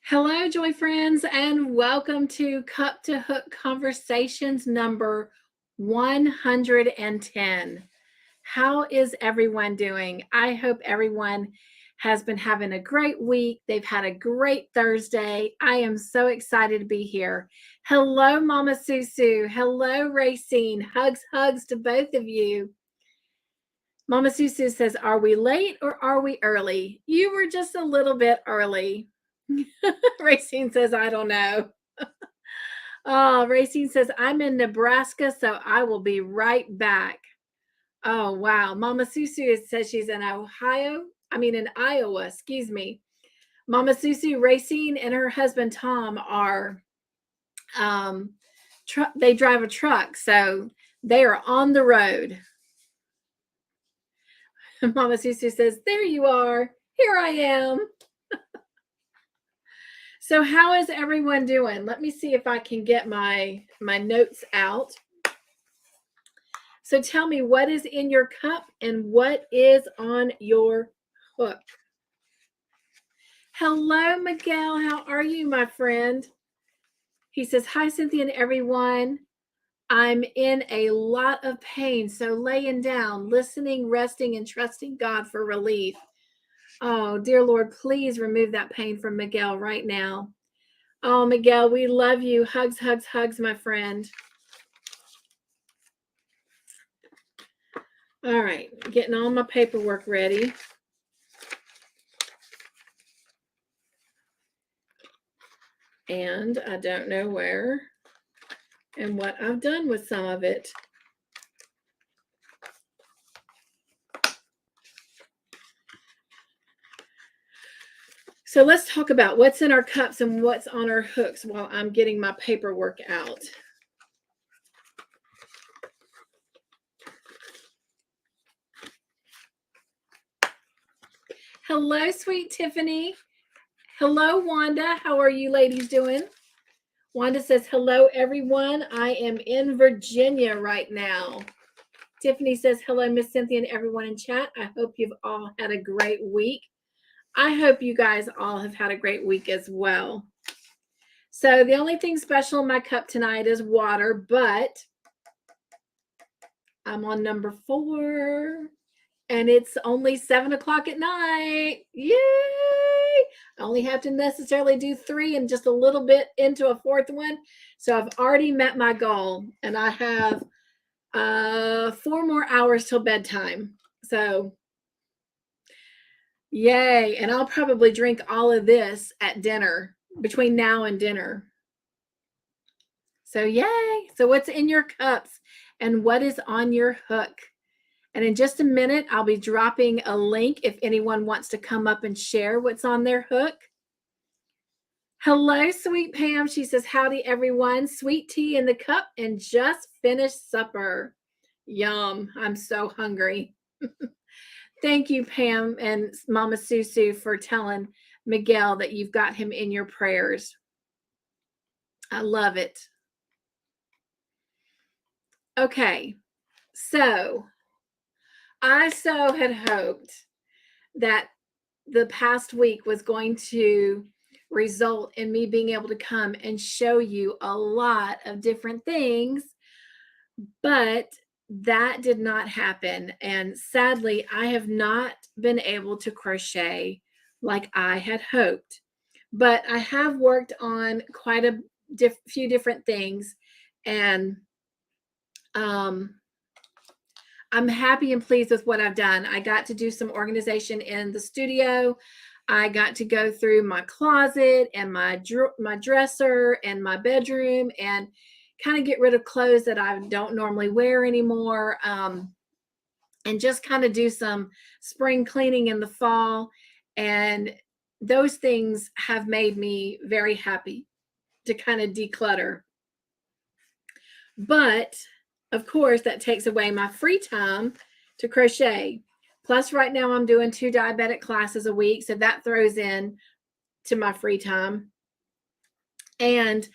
Hello, Joy Friends, and welcome to Cup2Hook Conversations number 110. How is everyone doing? I hope everyone has been having a great week. They've had a great Thursday. I am so excited to be here. Hello, Mama Susu. Hello, Racine. Hugs to both of you. Mama Susu says, are we late or are we early? You were just a little bit early. Racine says, I don't know. Racine says, I'm in Nebraska, so I will be right back. Oh, wow. Mama Susu says she's in Iowa, excuse me. Mama Susu, Racine, and her husband, Tom, are, they drive a truck, so they are on the road. Mama Susu says, there you are. Here I am. So how is everyone doing? Let me see if I can get my notes out. So tell me, what is in your cup and what is on your hook? Hello, Miguel. How are you, my friend? He says, hi, Cynthia and everyone. I'm in a lot of pain, so laying down, listening, resting, and trusting God for relief. Oh, dear Lord, please remove that pain from Miguel right now. Oh, Miguel, we love you. Hugs, hugs, hugs, my friend. All right, getting all my paperwork ready. And I don't know where and what I've done with some of it. So let's talk about what's in our cups and what's on our hooks while I'm getting my paperwork out. Hello, sweet Tiffany. Hello, Wanda. How are you ladies doing? Wanda says, hello, everyone. I am in Virginia right now. Tiffany says, hello, Miss Cynthia and everyone in chat. I hope you've all had a great week. I hope you guys all have had a great week as well. So the only thing special in my cup tonight is water, but I'm on number 4 and it's only 7 o'clock at night. Yay! I only have to necessarily do 3 and just a little bit into a 4th one. So I've already met my goal and I have 4 more hours till bedtime. So yay. And I'll probably drink all of this at dinner, between now and dinner. So yay. So what's in your cups and what is on your hook? And in just a minute, I'll be dropping a link if anyone wants to come up and share what's on their hook. Hello, sweet Pam. She says, howdy, everyone. Sweet tea in the cup and just finished supper. Yum. I'm so hungry. Thank you, Pam and Mama Susu, for telling Miguel that you've got him in your prayers. I love it. Okay, so I so had hoped that the past week was going to result in me being able to come and show you a lot of different things, but that did not happen. And sadly, I have not been able to crochet like I had hoped, but I have worked on quite a few different things, and I'm happy and pleased with what I've done. I got to do some organization in the studio. I got to go through my closet and my dresser and my bedroom and kind of get rid of clothes that I don't normally wear anymore, and just kind of do some spring cleaning in the fall. And those things have made me very happy to kind of declutter. But of course, that takes away my free time to crochet. Plus, right now I'm doing 2 diabetic classes a week, so that throws in to my free time. And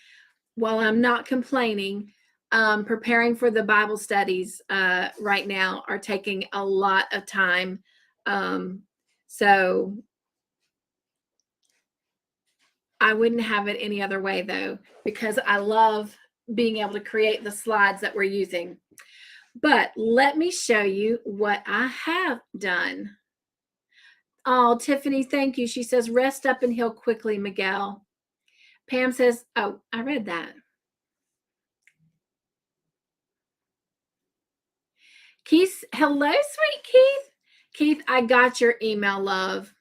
while I'm not complaining, preparing for the Bible studies right now are taking a lot of time. So I wouldn't have it any other way though, because I love being able to create the slides that we're using. But let me show you what I have done. Oh, Tiffany, thank you. She says, rest up and heal quickly, Miguel. Pam says, oh, I read that. Keith, hello, sweet Keith. Keith, I got your email, love.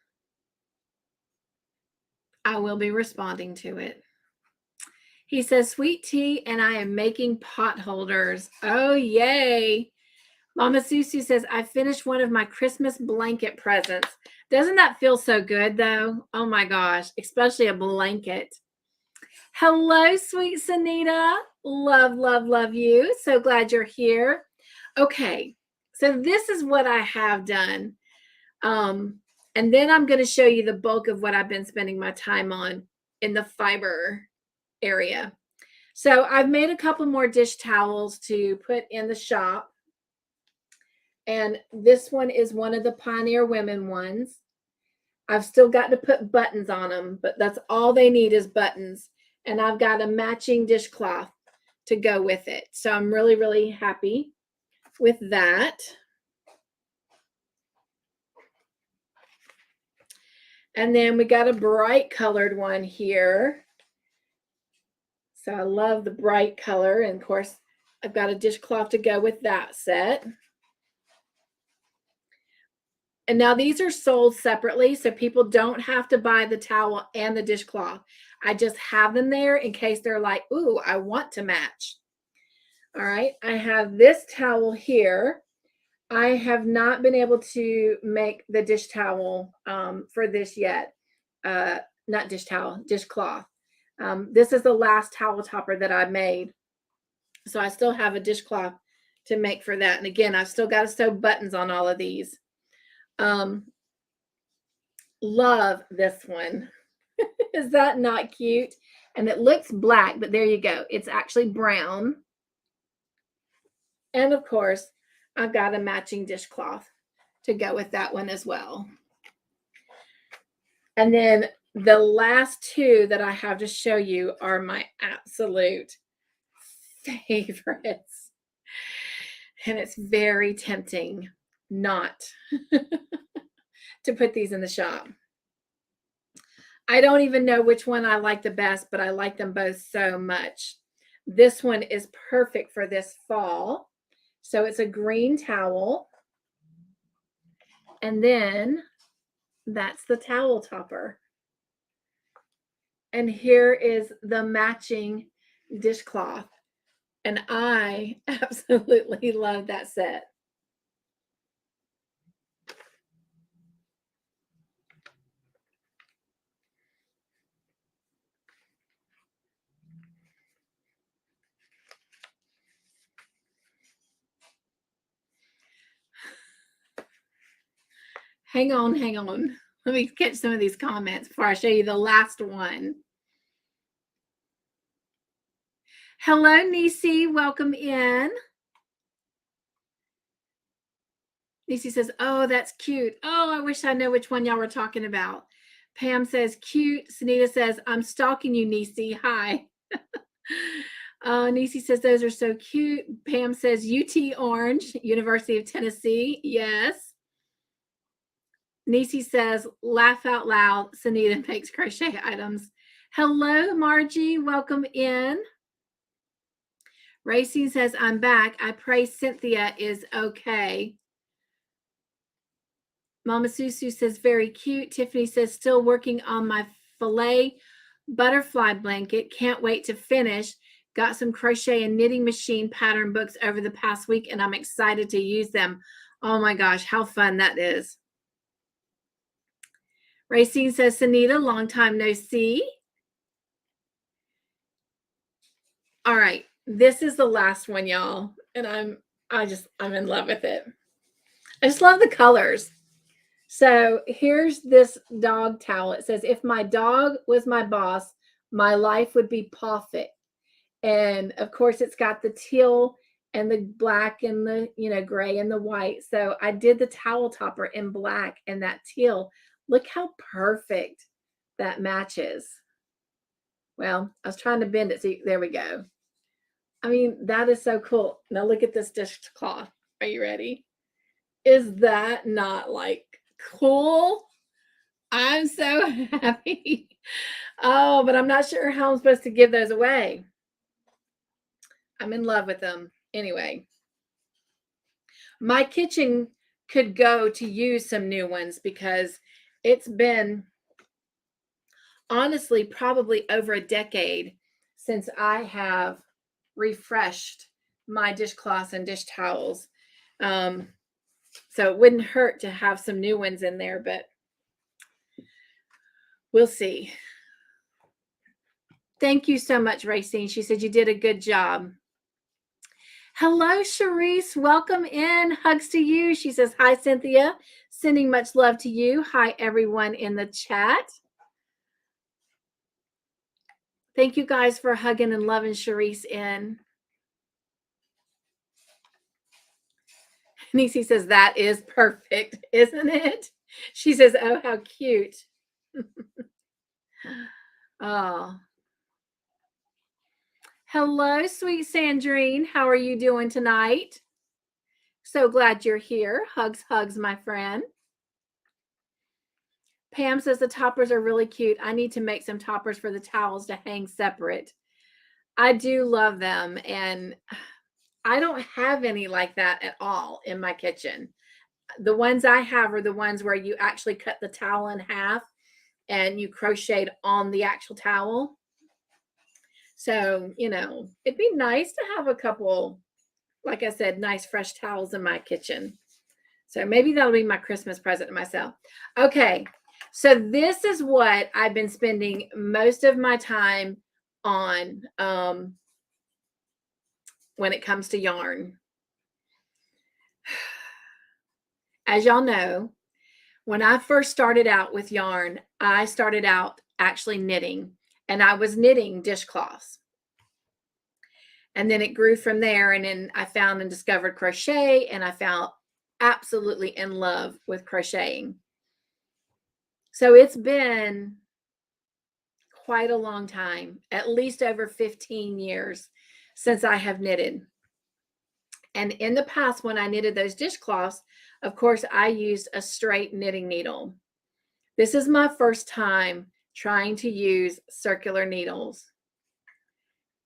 I will be responding to it. He says, sweet tea, and I am making pot holders. Oh, yay. Mama Susu says, I finished one of my Christmas blanket presents. Doesn't that feel so good, though? Oh, my gosh, especially a blanket. Hello, sweet Sanita. Love, love, love you. So glad you're here. Okay, so this is what I have done. And then I'm going to show you the bulk of what I've been spending my time on in the fiber area. So I've made a couple more dish towels to put in the shop. And this one is one of the Pioneer Women ones. I've still got to put buttons on them, but that's all they need is buttons. And I've got a matching dishcloth to go with it. So I'm really, really happy with that. And then we got a bright colored one here. So I love the bright color. And of course, I've got a dishcloth to go with that set. And now these are sold separately, so people don't have to buy the towel and the dishcloth. I just have them there in case they're like, ooh, I want to match. All right, I have this towel here. I have not been able to make the dish towel for this yet. Not dish towel, dishcloth. This is the last towel topper that I made. So I still have a dishcloth to make for that. And again, I've still got to sew buttons on all of these. Love this one. Is that not cute? And it looks black, but there you go. It's actually brown. And of course, I've got a matching dishcloth to go with that one as well. And then the last two that I have to show you are my absolute favorites. And it's very tempting not to put these in the shop. I don't even know which one I like the best, but I like them both so much. This one is perfect for this fall. So it's a green towel. And then that's the towel topper. And here is the matching dishcloth. And I absolutely love that set. Hang on, hang on. Let me catch some of these comments before I show you the last one. Hello, Nisi. Welcome in. Nisi says, oh, that's cute. Oh, I wish I know which one y'all were talking about. Pam says, cute. Sunita says, I'm stalking you, Nisi. Hi. Nisi says, those are so cute. Pam says, UT Orange, University of Tennessee. Yes. Nisi says, laugh out loud. Sunita makes crochet items. Hello, Margie. Welcome in. Racing says, I'm back. I pray Cynthia is okay. Mama Susu says, very cute. Tiffany says, still working on my filet butterfly blanket. Can't wait to finish. Got some crochet and knitting machine pattern books over the past week, and I'm excited to use them. Oh my gosh, how fun that is. Racine says, Sanita, long time no see. All right, this is the last one, y'all, and I'm in love with it. I just love the colors. So here's this dog towel. It says, if my dog was my boss, my life would be perfect. And of course, it's got the teal and the black and the, gray and the white. So I did the towel topper in black and that teal. Look how perfect that matches. Well, I was trying to bend it. See, there we go. I mean, that is so cool. Now look at this dishcloth. Are you ready? Is that not like cool? I'm so happy. Oh, but I'm not sure how I'm supposed to give those away. I'm in love with them. Anyway, my kitchen could go to use some new ones because it's been honestly probably over a decade since I have refreshed my dishcloths and dish towels. So it wouldn't hurt to have some new ones in there, but we'll see. Thank you so much, Racine. She said you did a good job. Hello, Charisse. Welcome in. Hugs to you. She says, hi, Cynthia. Sending much love to you. Hi, everyone in the chat. Thank you guys for hugging and loving Charisse in. Nisi says, that is perfect, isn't it? She says, oh, how cute. Oh. Hello, sweet Sandrine. How are you doing tonight? So glad you're here. Hugs, hugs, my friend. Pam says the toppers are really cute. I need to make some toppers for the towels to hang separate. I do love them, and I don't have any like that at all in my kitchen. The ones I have are the ones where you actually cut the towel in half and you crocheted on the actual towel. So, it'd be nice to have a couple, like I said, nice fresh towels in my kitchen. So maybe that'll be my Christmas present to myself. Okay. So this is what I've been spending most of my time on when it comes to yarn. As y'all know, when I first started out with yarn, I started out actually knitting, and I was knitting dishcloths. And then it grew from there, and then I found and discovered crochet, and I fell absolutely in love with crocheting. So it's been quite a long time, at least over 15 years since I have knitted. And in the past, when I knitted those dishcloths, of course, I used a straight knitting needle. This is my first time trying to use circular needles.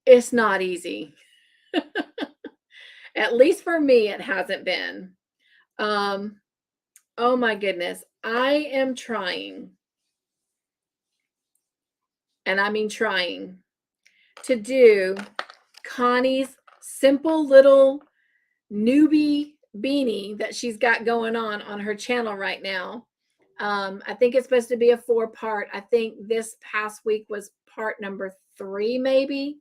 It's not easy. At least for me, it hasn't been. Oh my goodness. I am trying, and I mean trying, to do Connie's simple little newbie beanie that she's got going on her channel right now. I think it's supposed to be a 4-part. I think this past week was part number 3, maybe.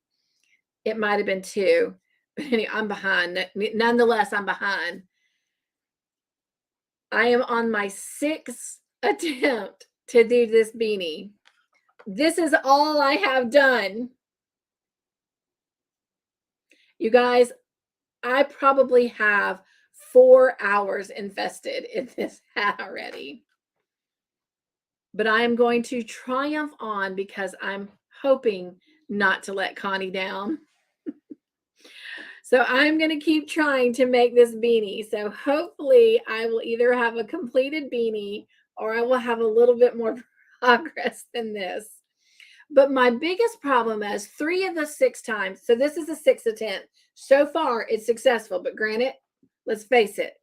It might have been 2. But anyway, I'm behind. Nonetheless, I'm behind. I am on my 6th attempt to do this beanie. This is all I have done. You guys, I probably have 4 hours invested in this hat already. But I am going to triumph on because I'm hoping not to let Connie down. So I'm going to keep trying to make this beanie. So hopefully I will either have a completed beanie or I will have a little bit more progress than this. But my biggest problem is 3 of the 6 times. So this is a 6th attempt. So far, it's successful. But granted, let's face it,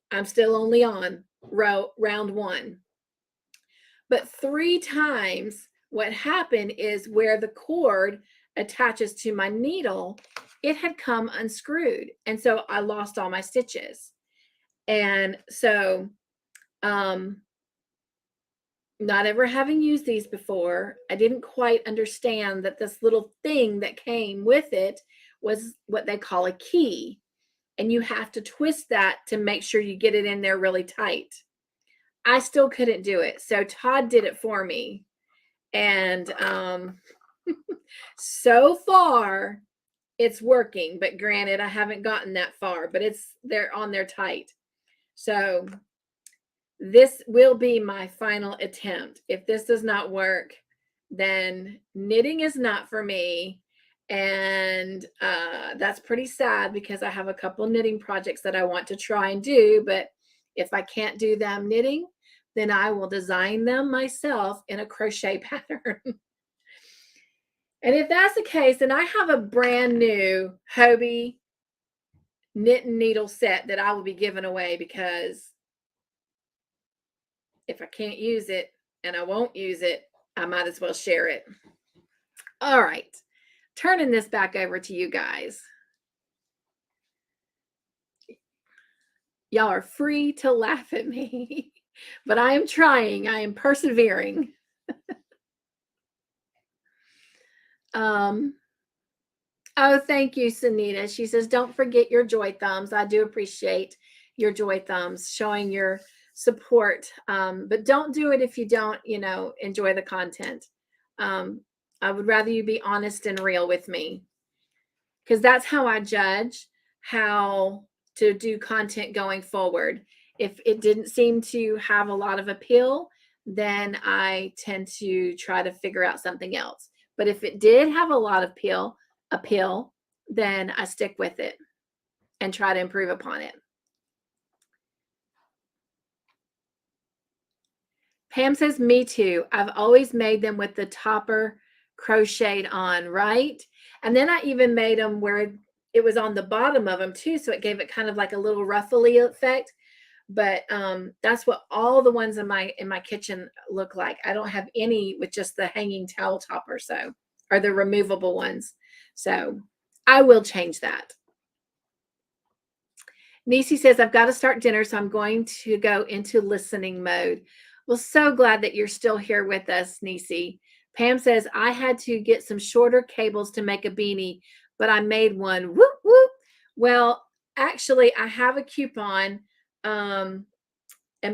I'm still only on round 1. But 3 times, what happened is where the cord attaches to my needle, it had come unscrewed. And so I lost all my stitches. And so, not ever having used these before, I didn't quite understand that this little thing that came with it was what they call a key. And you have to twist that to make sure you get it in there really tight. I still couldn't do it. So Todd did it for me. And so far, it's working. But granted, I haven't gotten that far. But they're on there tight. So this will be my final attempt. If this does not work, then knitting is not for me. And that's pretty sad because I have a couple knitting projects that I want to try and do. But if I can't do them knitting, then I will design them myself in a crochet pattern. And if that's the case, then I have a brand new Hobie knit and needle set that I will be giving away, because if I can't use it and I won't use it, I might as well share it. All right, turning this back over to you guys. Y'all are free to laugh at me, but I am trying. I am persevering. Oh, thank you, Sunita. She says, don't forget your joy thumbs. I do appreciate your joy thumbs, showing your support. But don't do it if you don't, enjoy the content. I would rather you be honest and real with me, because that's how I judge how to do content going forward. If it didn't seem to have a lot of appeal, then I tend to try to figure out something else. But if it did have a lot of appeal, then I stick with it and try to improve upon it. Pam says, me too. I've always made them with the topper crocheted on, right? And then I even made them where it was on the bottom of them too, so it gave it kind of like a little ruffly effect. But that's what all the ones in my kitchen look like. I don't have any with just the hanging towel topper, so, or the removable ones. So I will change that. Nisi says, I've got to start dinner, so I'm going to go into listening mode. Well, so glad that you're still here with us, Nisi. Pam says, I had to get some shorter cables to make a beanie, but I made one. Whoop, whoop. Well, actually, I have a coupon, and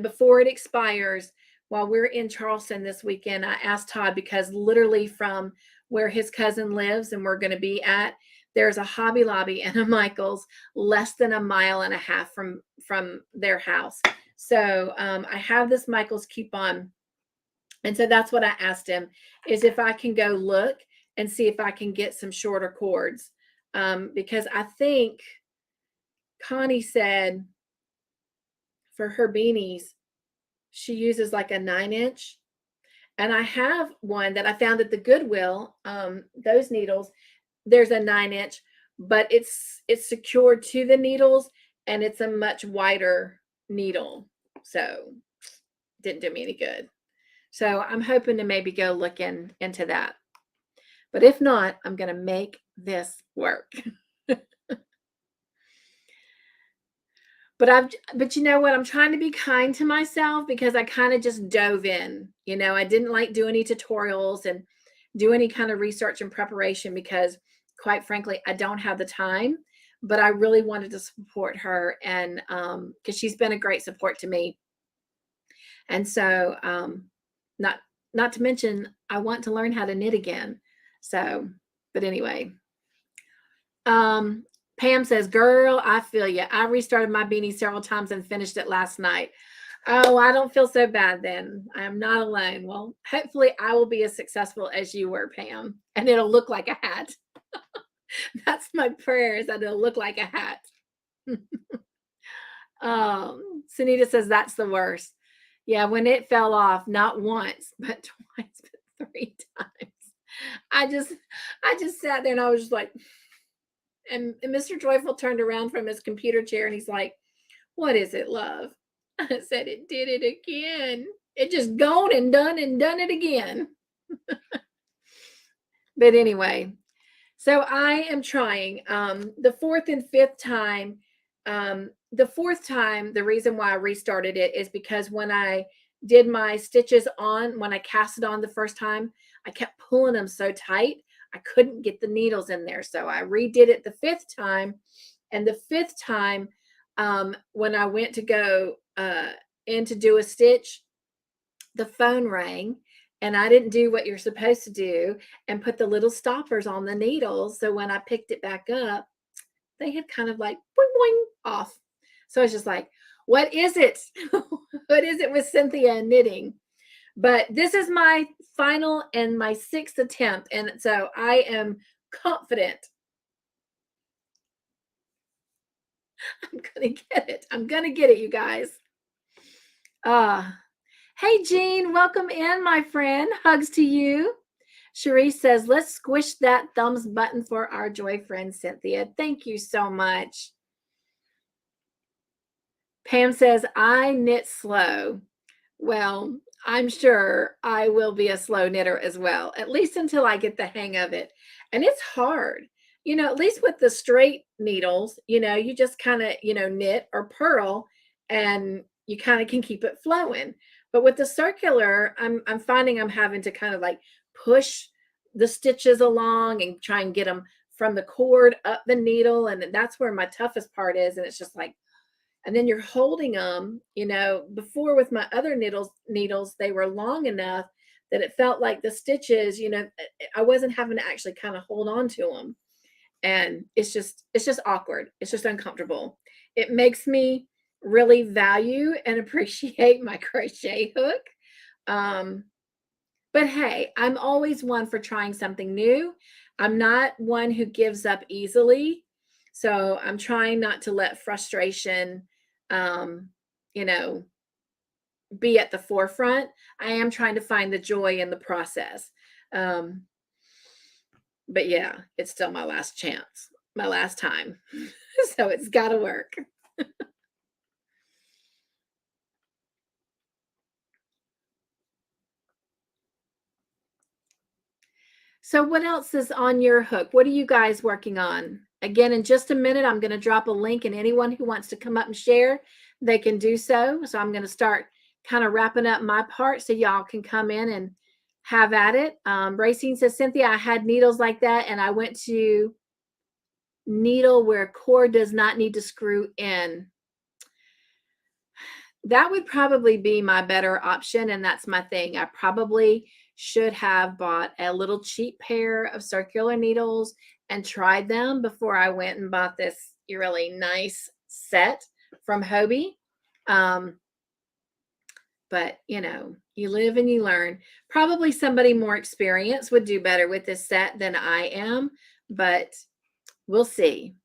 before it expires, while we're in Charleston this weekend, I asked Todd, because literally from where his cousin lives and we're going to be at, there's a Hobby Lobby and a Michael's less than 1.5 miles from their house. So I have this Michael's coupon. And so that's what I asked him, is if I can go look and see if I can get some shorter cords. Because I think Connie said for her beanies, she uses like a 9-inch. And I have one that I found at the Goodwill, those needles. There's a 9-inch, but it's secured to the needles, and it's a much wider needle. So didn't do me any good. So I'm hoping to maybe go look into that. But if not, I'm going to make this work. But you know what? I'm trying to be kind to myself, because I kind of just dove in. I didn't like do any tutorials and do any kind of research and preparation, because quite frankly, I don't have the time. But I really wanted to support her, and because she's been a great support to me. And so not to mention, I want to learn how to knit again. So, but anyway, Pam says, girl, I feel you. I restarted my beanie several times and finished it last night. Oh, I don't feel so bad then. I am not alone. Well, hopefully I will be as successful as you were, Pam, and it'll look like a hat. That's my prayer, is that it'll look like a hat. Sunita says, that's the worst. Yeah, when it fell off, not once, but twice, but 3 times. I just sat there and I was just like, and Mr. Joyful turned around from his computer chair and he's like, what is it, love? I said, it did it again. It just gone and done it again. But anyway, so I am trying. The fourth and fifth time, the fourth time, the reason why I restarted it is because when I did my stitches on, when I cast it on the first time, I kept pulling them so tight, I couldn't get the needles in there. So I redid it the fifth time. And the fifth time, when I went to go in to do a stitch, the phone rang, and I didn't do what you're supposed to do and put the little stoppers on the needles. So when I picked it back up, they had kind of like boing, boing off. So I was just like, what is it? What is it with Cynthia and knitting? But this is my final and my 6th attempt. And so I am confident I'm going to get it. I'm going to get it, you guys. Hey, Jean, welcome in, my friend. Hugs to you. Cherie says, let's squish that thumbs button for our joy friend, Cynthia. Thank you so much. Pam says, I knit slow. Well, I'm sure I will be a slow knitter as well, at least until I get the hang of it. And it's hard, at least with the straight needles, you just kind of, knit or purl and you kind of can keep it flowing. But with the circular, I'm finding I'm having to kind of like push the stitches along and try and get them from the cord up the needle. And that's where my toughest part is. And it's just like, and then you're holding them, before with my other needles, they were long enough that it felt like the stitches, I wasn't having to actually kind of hold on to them. And it's just awkward. It's just uncomfortable. It makes me really value and appreciate my crochet hook. But hey, I'm always one for trying something new. I'm not one who gives up easily. So I'm trying not to let frustration, be at the forefront. I am trying to find the joy in the process. But yeah, it's still my last chance, my last time. So it's got to work. So what else is on your hook? What are you guys working on? Again, in just a minute, I'm going to drop a link, and anyone who wants to come up and share, they can do so. So I'm going to start kind of wrapping up my part so y'all can come in and have at it. Racine says, Cynthia, I had needles like that, and I went to needle where cord does not need to screw in. That would probably be my better option, and that's my thing. I probably should have bought a little cheap pair of circular needles and tried them before I went and bought this really nice set from Hobie. But you live and you learn. Probably somebody more experienced would do better with this set than I am, but we'll see.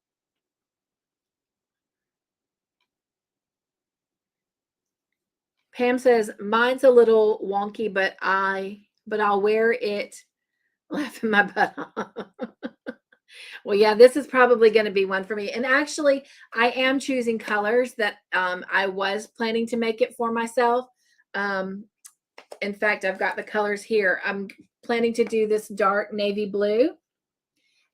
Pam says, mine's a little wonky, but I'll wear it laughing my butt off. Well, yeah, this is probably going to be one for me. And actually, I am choosing colors that I was planning to make it for myself. In fact, I've got the colors here. I'm planning to do this dark navy blue.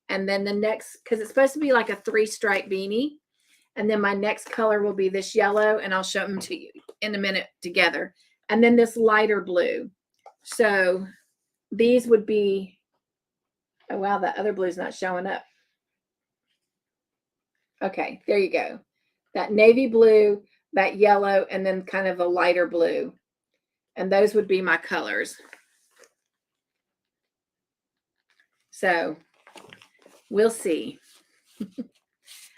And then the next, because it's supposed to be like a 3-stripe beanie. And then my next color will be this yellow, and I'll show them to you in a minute together. And then this lighter blue. So these would be, oh, wow, that other blue's not showing up. Okay, there you go. That navy blue, that yellow, and then kind of a lighter blue. And those would be my colors. So we'll see.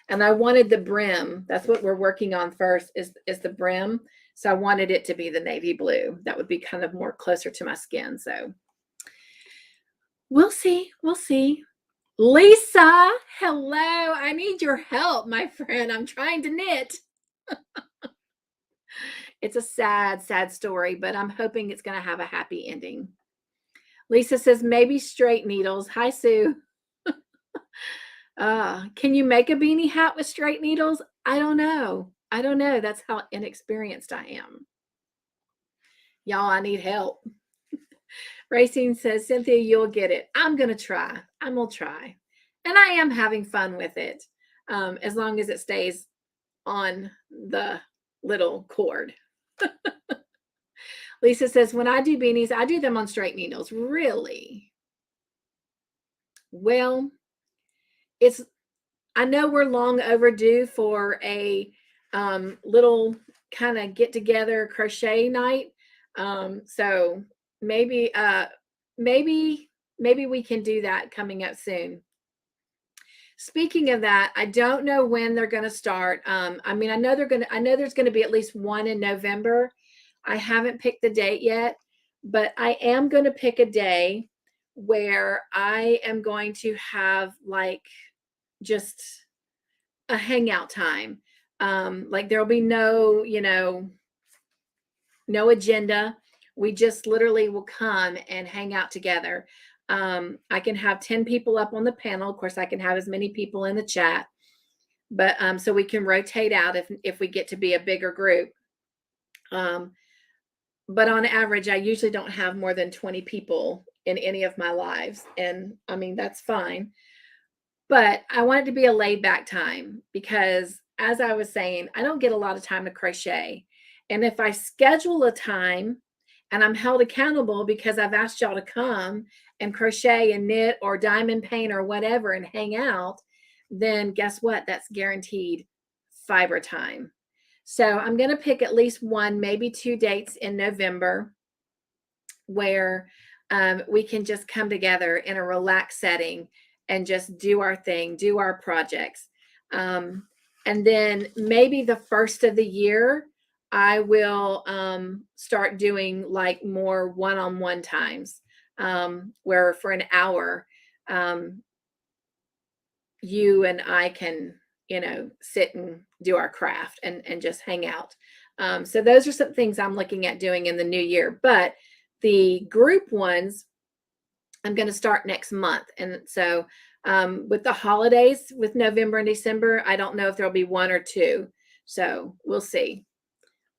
And I wanted the brim. That's what we're working on first is the brim. So I wanted it to be the navy blue. That would be kind of more closer to my skin. So we'll see. We'll see. Lisa, hello. I need your help, my friend. I'm trying to knit. It's a sad, sad story, but I'm hoping it's going to have a happy ending. Lisa says, maybe straight needles. Hi, Sue. Can you make a beanie hat with straight needles? I don't know. That's how inexperienced I am. Y'all, I need help. Racine says, Cynthia, you'll get it. I'm going to try. I'm going to try. And I am having fun with it, as long as it stays on the little cord. Lisa says, when I do beanies, I do them on straight needles. Really? Well, I know we're long overdue for a little kind of get together crochet night. So maybe we can do that coming up soon. Speaking of that, I don't know when they're going to start. I know there's going to be at least one in November. I haven't picked the date yet, but I am going to pick a day where I am going to have like just a hangout time. Like there'll be no, no agenda. We just literally will come and hang out together. I can have 10 people up on the panel. Of course, I can have as many people in the chat, but so we can rotate out if we get to be a bigger group. But on average, I usually don't have more than 20 people in any of my lives. And I mean, that's fine. But I want it to be a laid back time because, as I was saying, I don't get a lot of time to crochet. And if I schedule a time and I'm held accountable because I've asked y'all to come and crochet and knit or diamond paint or whatever and hang out, then guess what? That's guaranteed fiber time. So I'm going to pick at least one, maybe 2 dates in November where we can just come together in a relaxed setting and just do our thing, do our projects. And then maybe the first of the year, I will start doing like more one-on-one times where for an hour, you and I can, sit and do our craft and just hang out. So those are some things I'm looking at doing in the new year. But the group ones, I'm going to start next month. And so with the holidays, with November and December, I don't know if there'll be 1 or 2. So we'll see.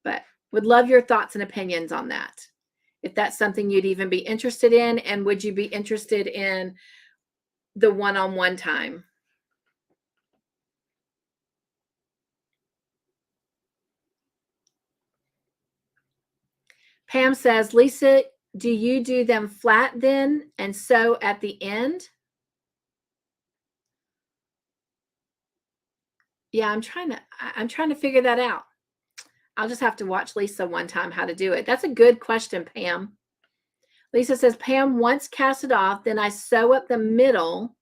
But would love your thoughts and opinions on that. If that's something you'd even be interested in, and would you be interested in the one-on-one time? Pam says, Lisa, do you do them flat then and sew at the end? Yeah, I'm trying to figure that out. I'll just have to watch Lisa one time how to do it. That's a good question, Pam. Lisa says, Pam once cast it off, then I sew up the middle.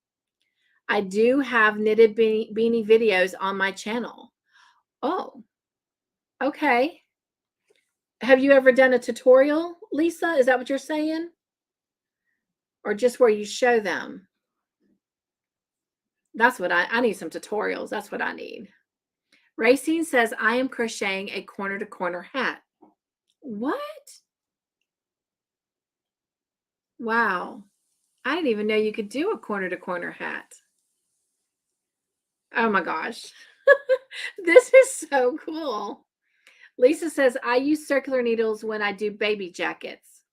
I do have knitted beanie videos on my channel. Oh, okay. Have you ever done a tutorial, Lisa? Is that what you're saying? Or just where you show them? That's what I need some tutorials. That's what I need. Racine says, I am crocheting a corner to corner hat. What? Wow. I didn't even know you could do a corner to corner hat. Oh my gosh. This is so cool. Lisa says, I use circular needles when I do baby jackets.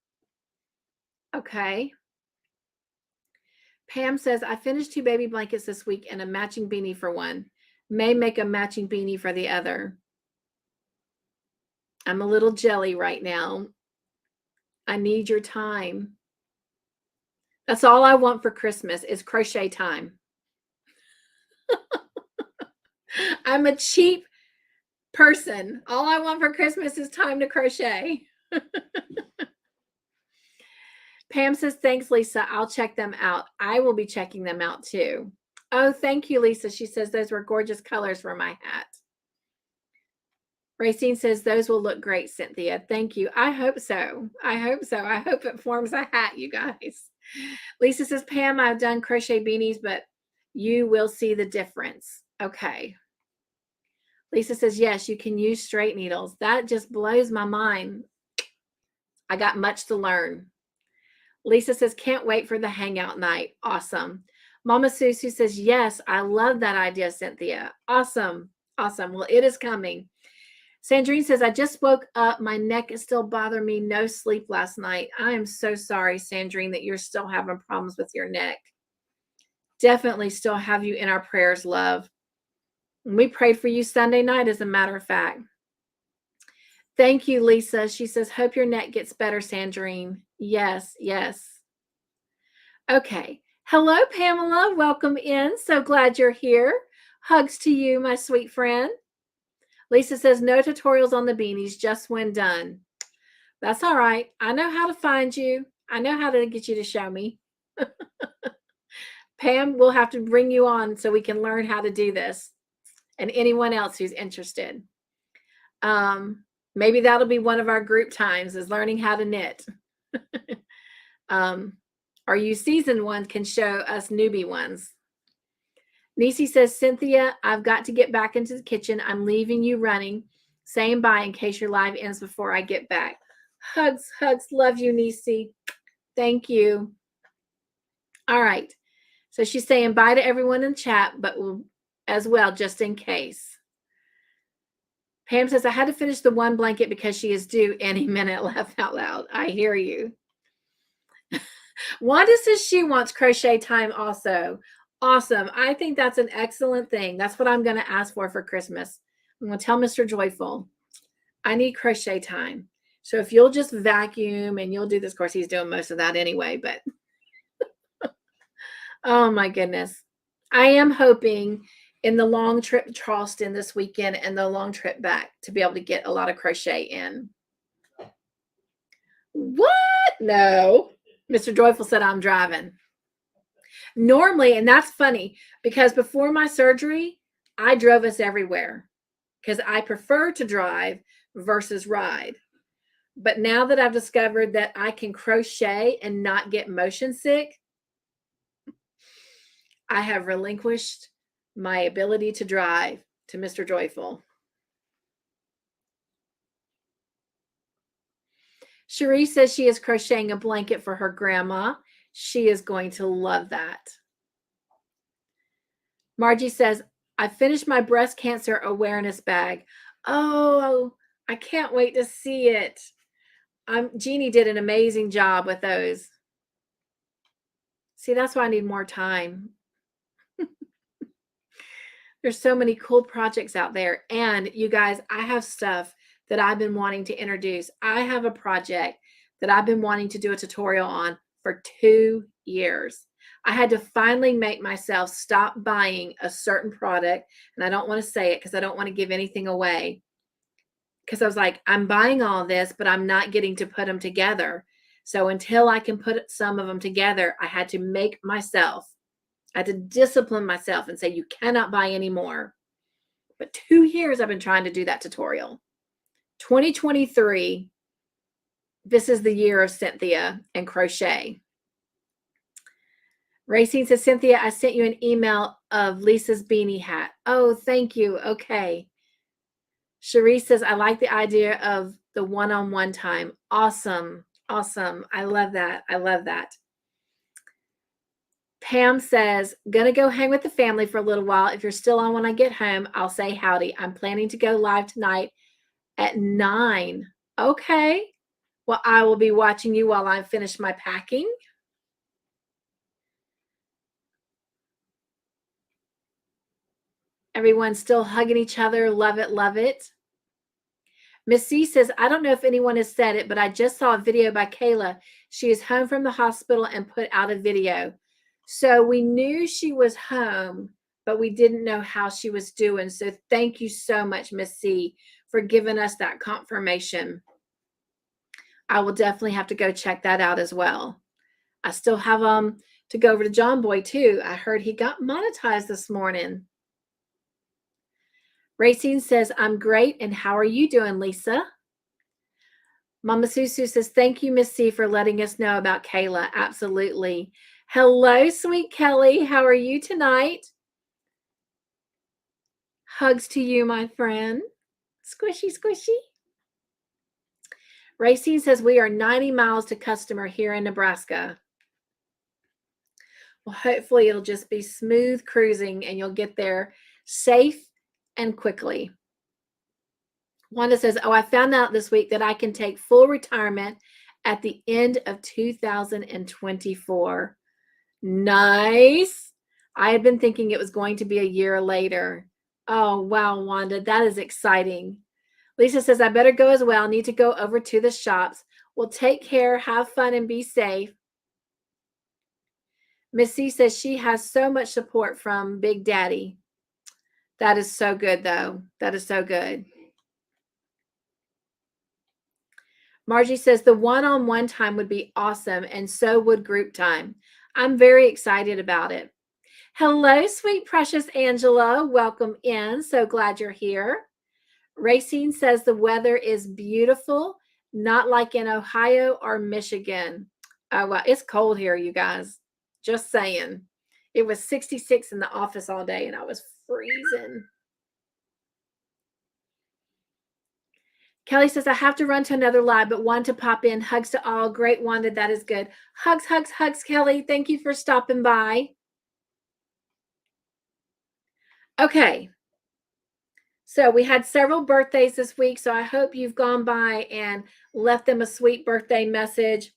Okay. Pam says, I finished 2 baby blankets this week and a matching beanie for one. May make a matching beanie for the other. I'm a little jelly right now. I need your time. That's all I want for Christmas is crochet time. I'm a cheap person. All I want for Christmas is time to crochet. Pam says, thanks, Lisa. I'll check them out. I will be checking them out too. Oh, thank you, Lisa. She says those were gorgeous colors for my hat. Racine says those will look great, Cynthia. Thank you. I hope so. I hope so. I hope it forms a hat, you guys. Lisa says, Pam, I've done crochet beanies, but you will see the difference. Okay. Lisa says, yes, you can use straight needles. That just blows my mind. I got much to learn. Lisa says, can't wait for the hangout night. Awesome. Mama Susu says, yes, I love that idea, Cynthia. Awesome. Awesome. Well, it is coming. Sandrine says, I just woke up. My neck is still bothering me. No sleep last night. I am so sorry, Sandrine, that you're still having problems with your neck. Definitely still have you in our prayers, love. We prayed for you Sunday night, as a matter of fact. Thank you, Lisa. She says, hope your neck gets better, Sandrine. Yes, yes. Okay. Hello, Pamela. Welcome in. So glad you're here. Hugs to you, my sweet friend. Lisa says, no tutorials on the beanies, just when done. That's all right. I know how to find you. I know how to get you to show me. Pam, we'll have to bring you on so we can learn how to do this. And anyone else who's interested. Maybe that'll be one of our group times, is learning how to knit. Or you seasoned ones can show us newbie ones. Nisi says, Cynthia, I've got to get back into the kitchen. I'm leaving you running. Saying bye in case your live ends before I get back. Hugs, hugs. Love you, Nisi. Thank you. All right. So she's saying bye to everyone in chat, but as well, just in case. Pam says, I had to finish the one blanket because she is due any minute. Laugh out loud. I hear you. Wanda says she wants crochet time also. Awesome. I think that's an excellent thing. That's what I'm going to ask for Christmas. I'm going to tell Mr. Joyful, I need crochet time. So if you'll just vacuum and you'll do this, of course, he's doing most of that anyway, but oh my goodness. I am hoping in the long trip to Charleston this weekend and the long trip back to be able to get a lot of crochet in. What? No. Mr. Joyful said I'm driving. Normally, and that's funny because before my surgery, I drove us everywhere because I prefer to drive versus ride. But now that I've discovered that I can crochet and not get motion sick, I have relinquished my ability to drive to Mr. Joyful. Cherie says she is crocheting a blanket for her grandma. She is going to love that. Margie says, I finished my breast cancer awareness bag. Oh, I can't wait to see it. Jeannie did an amazing job with those. See, that's why I need more time. There's so many cool projects out there. And you guys, I have stuff that I've been wanting to introduce. I have a project that I've been wanting to do a tutorial on for 2 years. I had to finally make myself stop buying a certain product. And I don't want to say it because I don't want to give anything away. Because I was like, I'm buying all this, but I'm not getting to put them together. So until I can put some of them together, I had to make myself. I had to discipline myself and say, you cannot buy any more. But 2 years I've been trying to do that tutorial. 2023, this is the year of Cynthia and crochet. Racine says, Cynthia, I sent you an email of Lisa's beanie hat. Oh, thank you. Okay. Cherie says, I like the idea of the one-on-one time. Awesome. Awesome. I love that. I love that. Pam says, gonna go hang with the family for a little while. If you're still on when I get home, I'll say howdy. I'm planning to go live tonight at 9. Okay. Well, I will be watching you while I finish my packing. Everyone's still hugging each other. Love it. Love it. Miss C says, I don't know if anyone has said it, but I just saw a video by Kayla. She is home from the hospital and put out a video. So we knew she was home, but we didn't know how she was doing. So thank you so much, Miss C, for giving us that confirmation. I will definitely have to go check that out as well. I still have to go over to John Boy too. I heard he got monetized this morning. Racine says, I'm great. And how are you doing, Lisa? Mama Susu says, thank you, Miss C, for letting us know about Kayla. Absolutely. Hello, sweet Kelly. How are you tonight? Hugs to you, my friend. Squishy, squishy. Racine says, we are 90 miles to customer here in Nebraska. Well, hopefully it'll just be smooth cruising and you'll get there safe and quickly. Wanda says, oh, I found out this week that I can take full retirement at the end of 2024. Nice. I had been thinking it was going to be a year later. Oh, wow, Wanda, that is exciting. Lisa says, I better go as well. Need to go over to the shops. Well, take care, have fun, and be safe. Miss C says she has so much support from Big Daddy. That is so good, though. That is so good. Margie says the one-on-one time would be awesome, and so would group time. I'm very excited about it. Hello, sweet, precious Angela. Welcome in. So glad you're here. Racine says the weather is beautiful not like in Ohio or Michigan. Oh, well, it's cold here, you guys. Just saying. It was 66 in the office all day and I was freezing. Kelly says, I have to run to another live, but want to pop in. Hugs to all. Great, Wanda. That is good. Hugs, hugs, hugs, Kelly. Thank you for stopping by. Okay. So we had several birthdays this week. So I hope you've gone by and left them a sweet birthday message.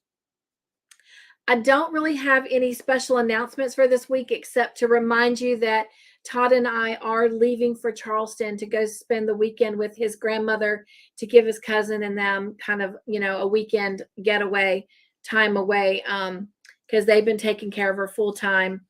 I don't really have any special announcements for this week, except to remind you that Todd and I are leaving for Charleston to go spend the weekend with his grandmother to give his cousin and them kind of, a weekend getaway time away, because they've been taking care of her full time.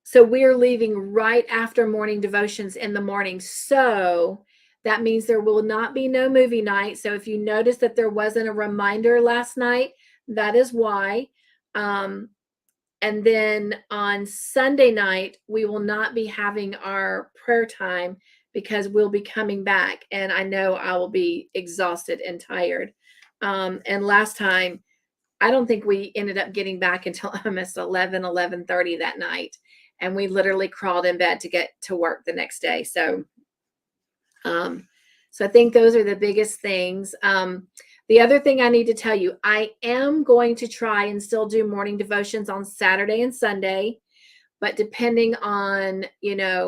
So we're leaving right after morning devotions in the morning. So that means there will not be no movie night. So if you notice that there wasn't a reminder last night, that is why. And then on Sunday night, we will not be having our prayer time because we'll be coming back. And I know I will be exhausted and tired. And last time, I don't think we ended up getting back until almost 11:30 that night. And we literally crawled in bed to get to work the next day. So I think those are the biggest things. The other thing I need to tell you, I am going to try and still do morning devotions on Saturday and Sunday, but depending on,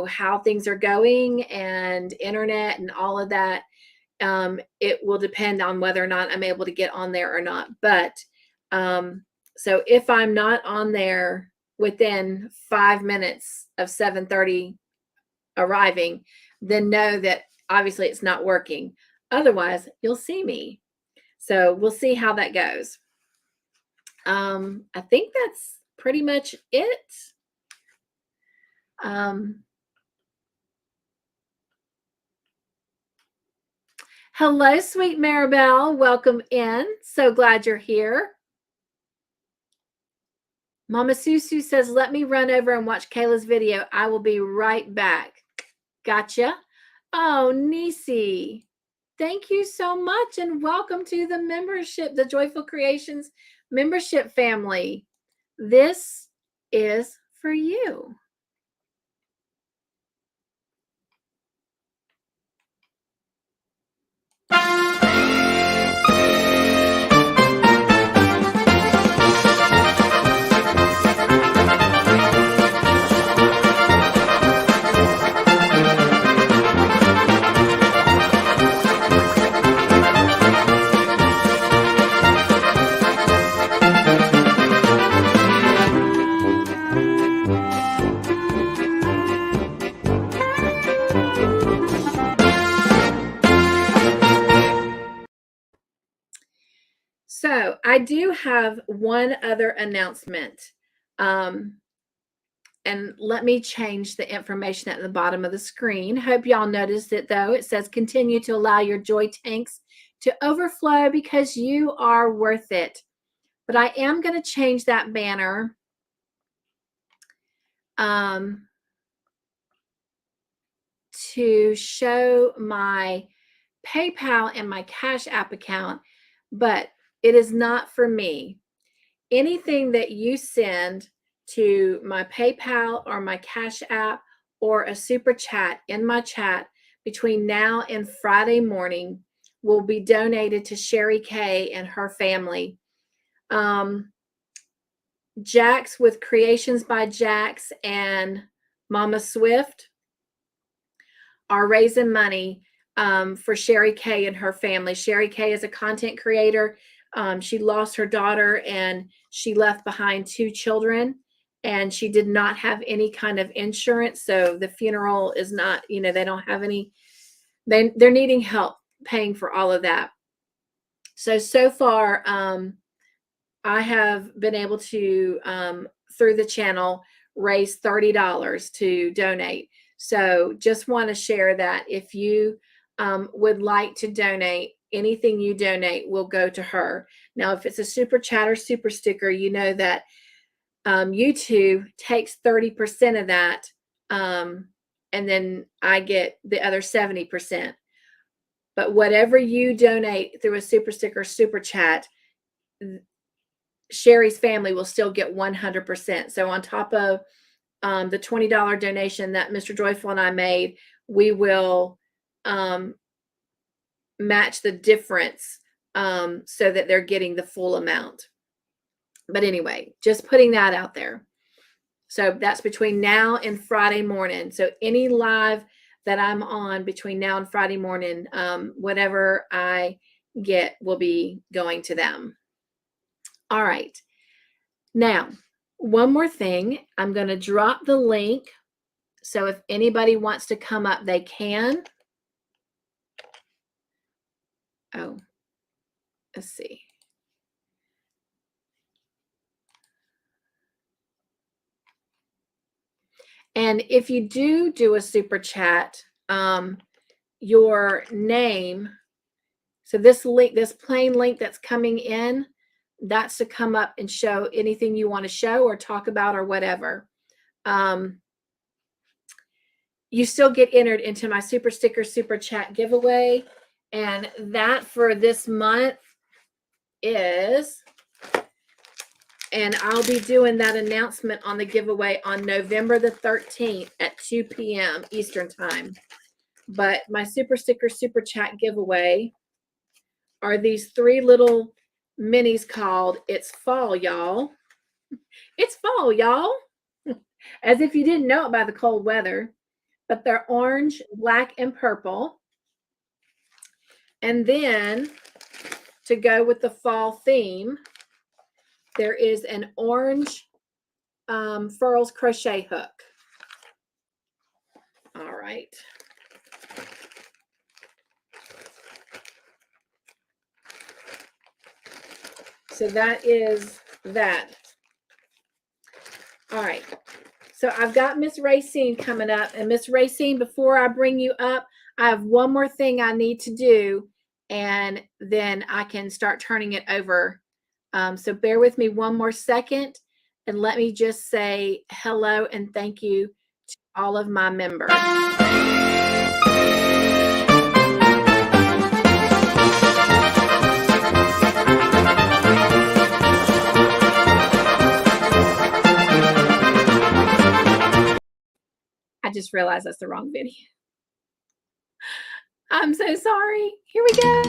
how things are going and internet and all of that, it will depend on whether or not I'm able to get on there or not. But so if I'm not on there within 5 minutes of 7:30 arriving, then know that obviously it's not working. Otherwise, you'll see me. So we'll see how that goes. I think that's pretty much it. Hello, sweet Maribel. Welcome in. So glad you're here. Mama Susu says, let me run over and watch Kayla's video. I will be right back. Gotcha. Oh, Nisi. Thank you so much and welcome to the membership, the Joyful Creations membership family. This is for you. So I do have one other announcement. And let me change the information at the bottom of the screen. Hope y'all noticed it though. It says continue to allow your joy tanks to overflow because you are worth it. But I am going to change that banner. To show my PayPal and my Cash App account, but it is not for me. Anything that you send to my PayPal or my Cash App or a super chat in my chat between now and Friday morning will be donated to Sherry Kay and her family. Jax with Creations by Jax and Mama Swift are raising money for Sherry Kay and her family. Sherry Kay is a content creator. She lost her daughter and she left behind 2 children and she did not have any kind of insurance. So the funeral is not, they don't have any, they're needing help paying for all of that. So far, I have been able to, through the channel, raise $30 to donate. So just want to share that if you would like to donate, anything you donate will go to her. Now, if it's a super chat or super sticker, you know that YouTube takes 30% of that, and then I get the other 70%. But whatever you donate through a super sticker, super chat, Sherry's family will still get 100%. So on top of the $20 donation that Mr. Joyful and I made, we will match the difference so that they're getting the full amount. But anyway, just putting that out there. So that's between now and Friday morning. So any live that I'm on between now and Friday morning, whatever I get will be going to them. All right. Now, one more thing. I'm going to drop the link. So if anybody wants to come up, they can. Oh, let's see. And if you do a super chat, your name, so this link, this plain link that's coming in, that's to come up and show anything you want to show or talk about or whatever. You still get entered into my super sticker, super chat giveaway. And that for this month is, and I'll be doing that announcement on the giveaway on November the 13th at 2 p.m. Eastern time. But my super sticker, super chat giveaway are these 3 little minis called It's Fall, Y'all. It's fall, y'all. As if you didn't know it by the cold weather. But they're orange, black, and purple. And then to go with the fall theme, there is an orange Furls crochet hook. All right. So that is that. All right. So I've got Miss Racine coming up. And Miss Racine, before I bring you up, I have one more thing I need to do. And then I can start turning it over. So bear with me one more second. And let me just say hello and thank you to all of my members. I just realized that's the wrong video. I'm so sorry. Here we go.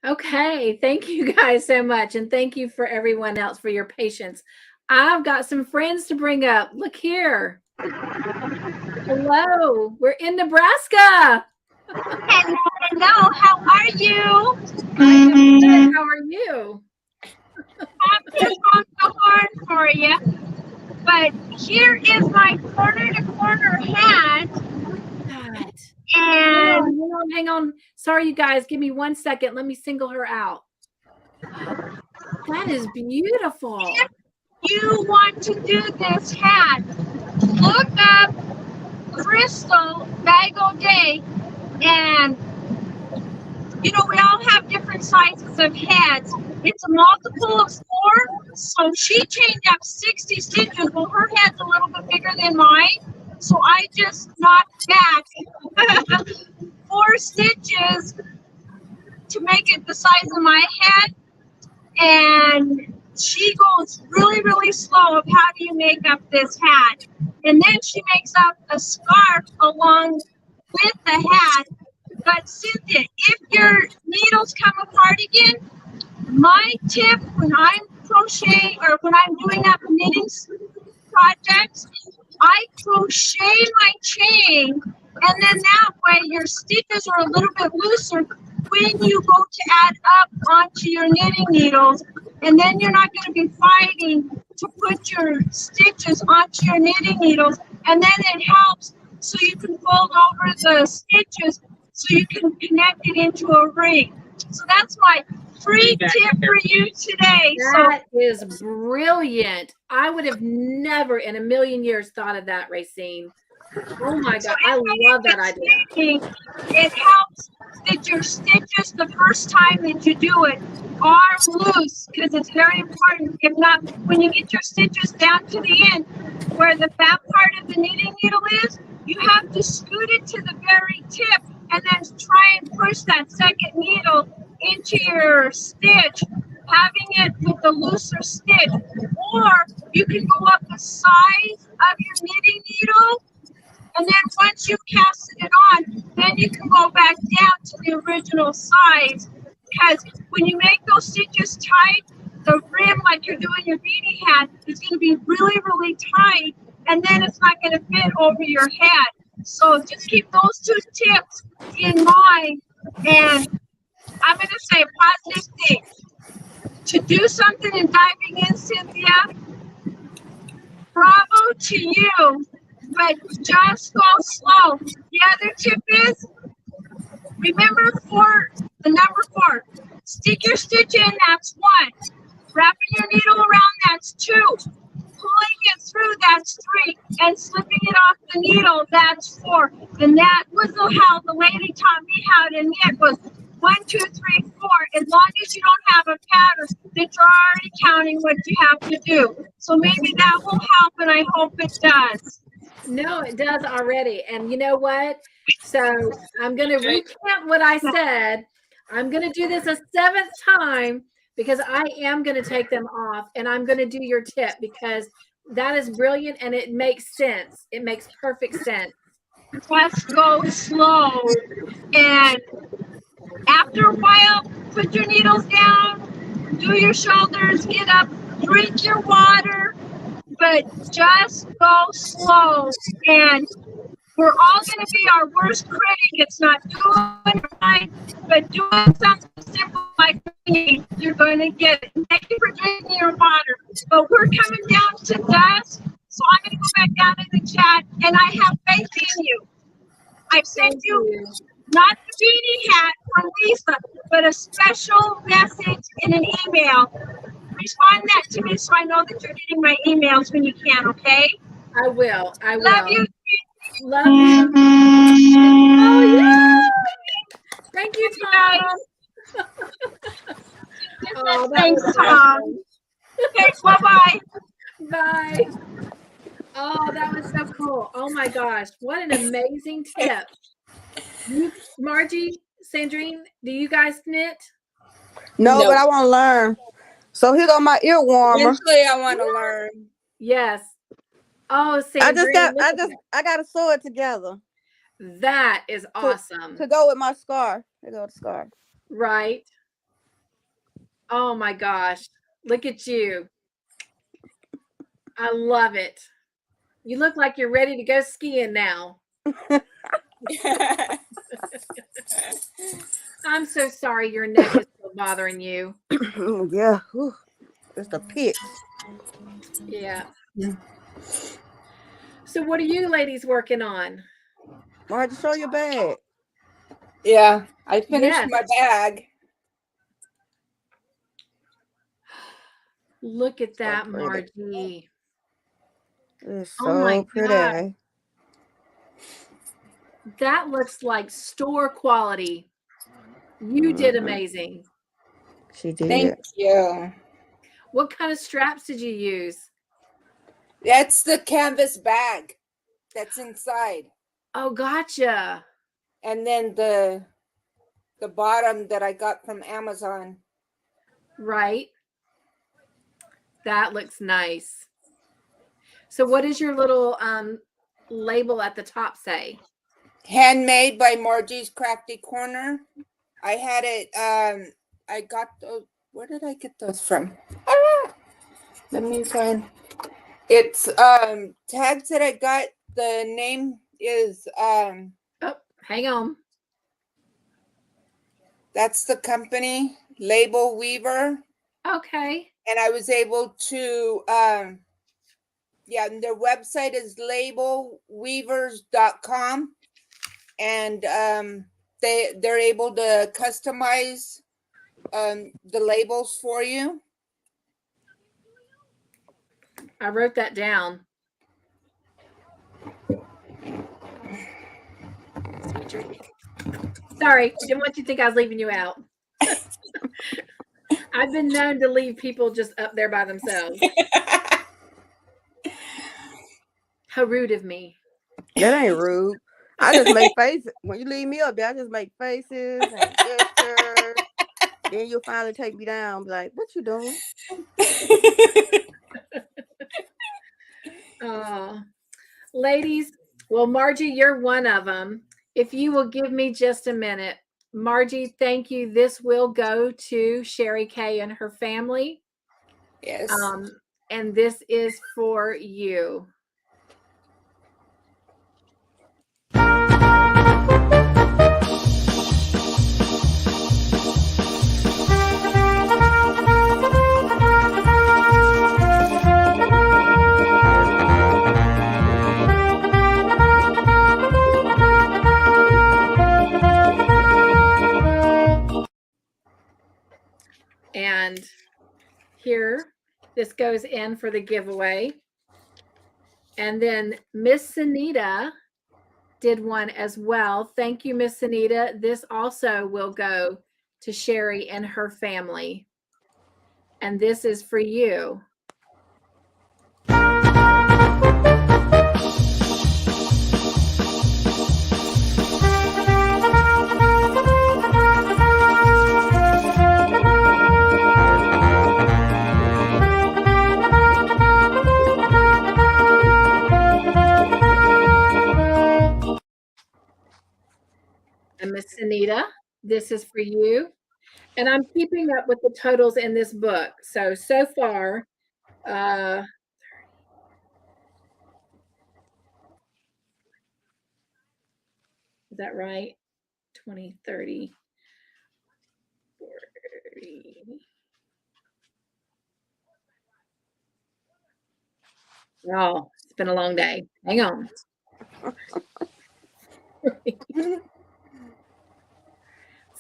Okay, thank you guys so much. And thank you for everyone else for your patience. I've got some friends to bring up. Look here. Hello, we're in Nebraska. Hello, hello. How are you? I am good. How are you? I'm just on the horn for you. But here is my corner to corner hat. God. And Hang on. Sorry, you guys. Give me 1 second. Let me single her out. That is beautiful. if you want to do this hat, look up Crystal Bag Day. And, we all have different sizes of hats. It's a multiple of 4. So she changed up 60 stitches. Well, her head's a little bit bigger than mine. So I just knocked back 4 stitches to make it the size of my head. And she goes really, really slow of how do you make up this hat. And then she makes up a scarf along with the hat. But Cynthia, if your needles come apart again, my tip when I'm crocheting or when I'm doing up knitting projects, I crochet my chain, and then that way your stitches are a little bit looser when you go to add up onto your knitting needles, and then you're not going to be fighting to put your stitches onto your knitting needles, and then it helps so you can fold over the stitches so you can connect it into a ring. So that's my free tip for you today. That is brilliant. I would have never in a million years thought of that, Racine. Oh my God, I love that idea. It helps that your stitches the first time that you do it are loose, because it's very important. If not, when you get your stitches down to the end where the fat part of the knitting needle is, you have to scoot it to the very tip and then try and push that second needle into your stitch, having it with the looser stitch. Or you can go up the size of your knitting needle, and then once you've casted it on, then you can go back down to the original size. Because when you make those stitches tight, the rim, like you're doing your beanie hat, is going to be really, really tight, and then it's not going to fit over your head. So just keep those 2 tips in mind. And I'm going to say a positive thing. To do something and diving in, Cynthia, bravo to you, but just go slow. The other tip is, remember the number 4. Stick your stitch in, that's 1. Wrapping your needle around, that's 2. Pulling it through, that's 3. And slipping it off the needle, that's 4. And that was how the lady taught me how to knit was 1, 2, 3, 4. As long as you don't have a pattern that you're already counting what you have to do. So maybe that will help, and I hope it does. No, it does already. And you know what? So I'm going to recant what I said. I'm going to do this a 7th time because I am going to take them off, and I'm going to do your tip because that is brilliant and it makes sense. It makes perfect sense. Just go slow. And after a while, put your needles down, do your shoulders, get up, drink your water, but just go slow. And we're all going to be our worst critic. It's not doing it right, but doing something simple like me, you're going to get it. Thank you for drinking your water. But we're coming down to dusk, so I'm going to go back down to the chat, and I have faith in you. I've sent you not the beanie hat from Lisa, but a special message in an email. Respond that to me so I know that you're getting my emails when you can, okay? I will. I will. Love you. Love you. Oh, yeah. Thank you, Tom. Oh, thanks, Tom. Okay, bye-bye. Bye. Oh, that was so cool. Oh, my gosh. What an amazing tip. Margie, Sandrine, do you guys knit? No, but I want to learn. So here go my ear warmer. Eventually, I want to learn. Yes. Oh, Sandrine, I got to sew it together. That is awesome. To go with my scarf. To go with the scarf. Right. Oh my gosh. Look at you. I love it. You look like you're ready to go skiing now. I'm so sorry your neck is still bothering you. Yeah. Whew. It's the pit. Yeah. So what are you ladies working on? Margie, show your bag. Yeah, I finished Yes. my bag. Look at that, So pretty. Margie. It's Oh my so pretty. God. That looks like store quality. You did amazing. She did. Thank you. What kind of straps did you use? That's the canvas bag that's inside. Oh, gotcha. And then the bottom that I got from Amazon. Right. That looks nice. So what does your little label at the top say? Handmade by Margie's Crafty Corner. I had it, I got those, where did I get those from? Let me find. It's tags that I got. The name is oh, hang on. That's the company, Label Weaver. Okay. And I was able to yeah, and their website is labelweavers.com, and they're able to customize the labels for you. I wrote that down. Sorry, didn't want you to think I was leaving you out. I've been known to leave people just up there by themselves. How rude of me. That ain't rude. I just make faces. When you leave me up there, I just make faces and gestures. Then you'll finally take me down. Be like, what you doing? Ladies, well, Margie, you're one of them. If you will give me just a minute. Margie, thank you. This will go to Sherry Kay and her family. Yes. And this is for you. And here, this goes in for the giveaway. And then Miss Anita did one as well. Thank you, Miss Anita. This also will go to Sherry and her family. And this is for you. And Miss Anita, this is for you. And I'm keeping up with the totals in this book. So far, is that right? 20, 30, 40. Oh, it's been a long day. Hang on.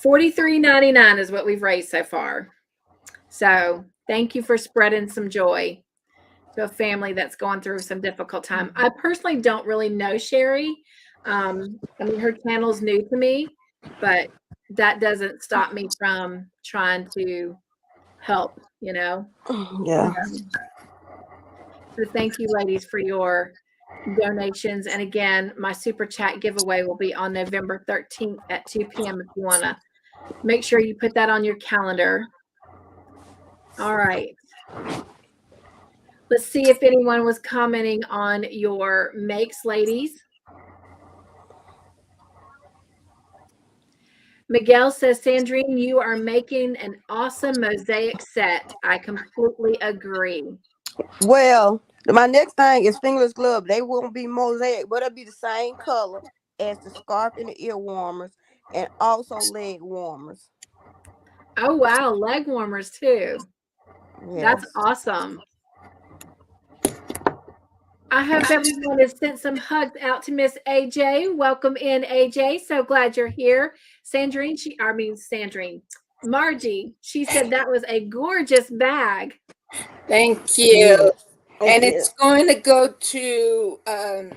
$43.99 is what we've raised so far. So thank you for spreading some joy to a family that's going through some difficult time. I personally don't really know Sherry. I mean, her channel's new to me, but that doesn't stop me from trying to help, you know? Yeah. So thank you, ladies, for your donations. And again, my super chat giveaway will be on November 13th at 2 p.m. if you want to make sure you put that on your calendar. All right. Let's see if anyone was commenting on your makes, ladies. Miguel says, Sandrine, you are making an awesome mosaic set. I completely agree. Well, my next thing is fingerless glove. They won't be mosaic, but it'll be the same color as the scarf and the ear warmers, and also leg warmers. Oh, wow. Leg warmers, too. That's Yes. awesome. I hope everyone has sent some hugs out to Miss AJ. Welcome in, AJ. So glad you're here. Sandrine. Margie, she said that was a gorgeous bag. Thank you. Yes. And it's going to go to a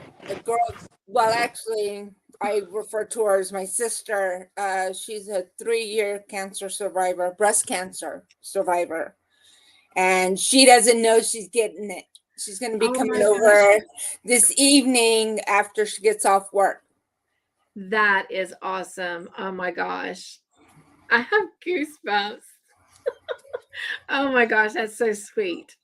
girl. Well, actually, I refer to her as my sister. She's a 3-year cancer survivor, breast cancer survivor. And she doesn't know she's getting it. She's going to be coming over this evening after she gets off work. That is awesome. Oh my gosh. I have goosebumps. Oh my gosh, that's so sweet.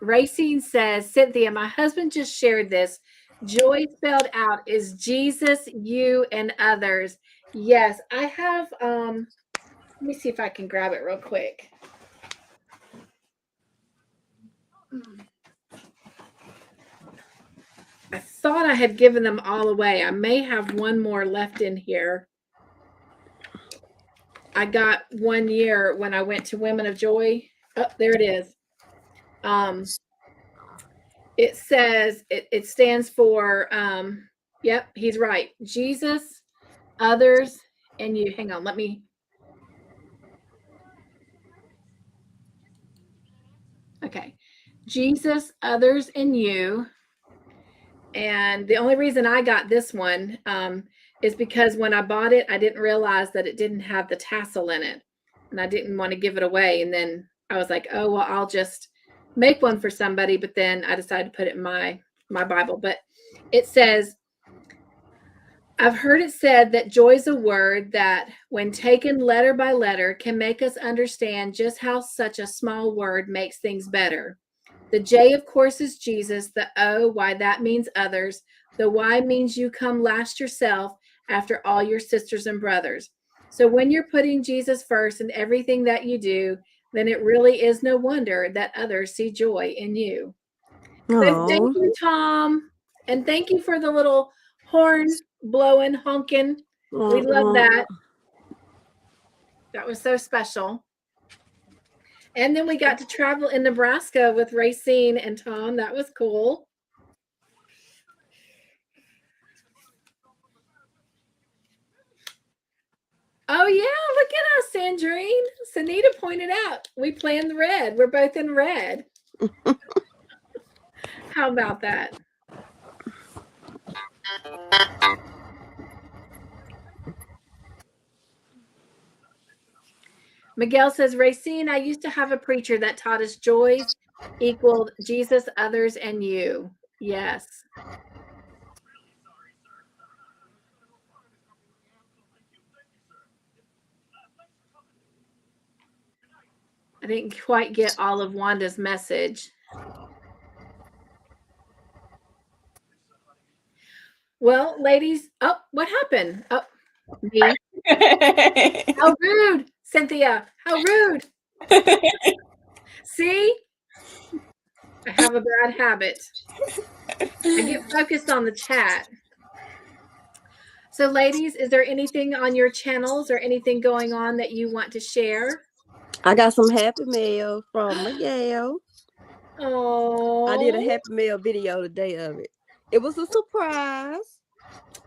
Racine says, Cynthia, my husband just shared this. Joy spelled out is Jesus, you, and others. Yes, I have. Let me see if I can grab it real quick. I thought I had given them all away. I may have one more left in here. I got 1 year when I went to Women of Joy. Oh, there it is. It says, it stands for, yep, he's right. Jesus, others, and you. Hang on, let me. Okay. Jesus, others, and you. And the only reason I got this one is because when I bought it, I didn't realize that it didn't have the tassel in it. And I didn't want to give it away. And then I was like, oh, well, I'll just make one for somebody. But then I decided to put it in my Bible. But it says, I've heard it said that joy's a word that, when taken letter by letter, can make us understand just how such a small word makes things better. The J, of course, is Jesus. The O, why, that means others. The Y means you come last yourself after all your sisters and brothers. So when you're putting Jesus first in everything that you do, then it really is no wonder that others see joy in you. So thank you, Tom. And thank you for the little horn blowing, honking. We love that. That was so special. And then we got to travel in Nebraska with Racine and Tom. That was cool. Oh, yeah. Look at us, Sandrine. Sanita pointed out we planned red. We're both in red. How about that? Miguel says, Racine, I used to have a preacher that taught us joy equaled Jesus, others, and you. Yes. I didn't quite get all of Wanda's message. Well, ladies, oh, what happened? Oh, me. How rude, Cynthia. How rude. See? I have a bad habit. I get focused on the chat. So, ladies, is there anything on your channels or anything going on that you want to share? I got some Happy Mail from Miguel. Oh. I did a Happy Mail video today of it. It was a surprise.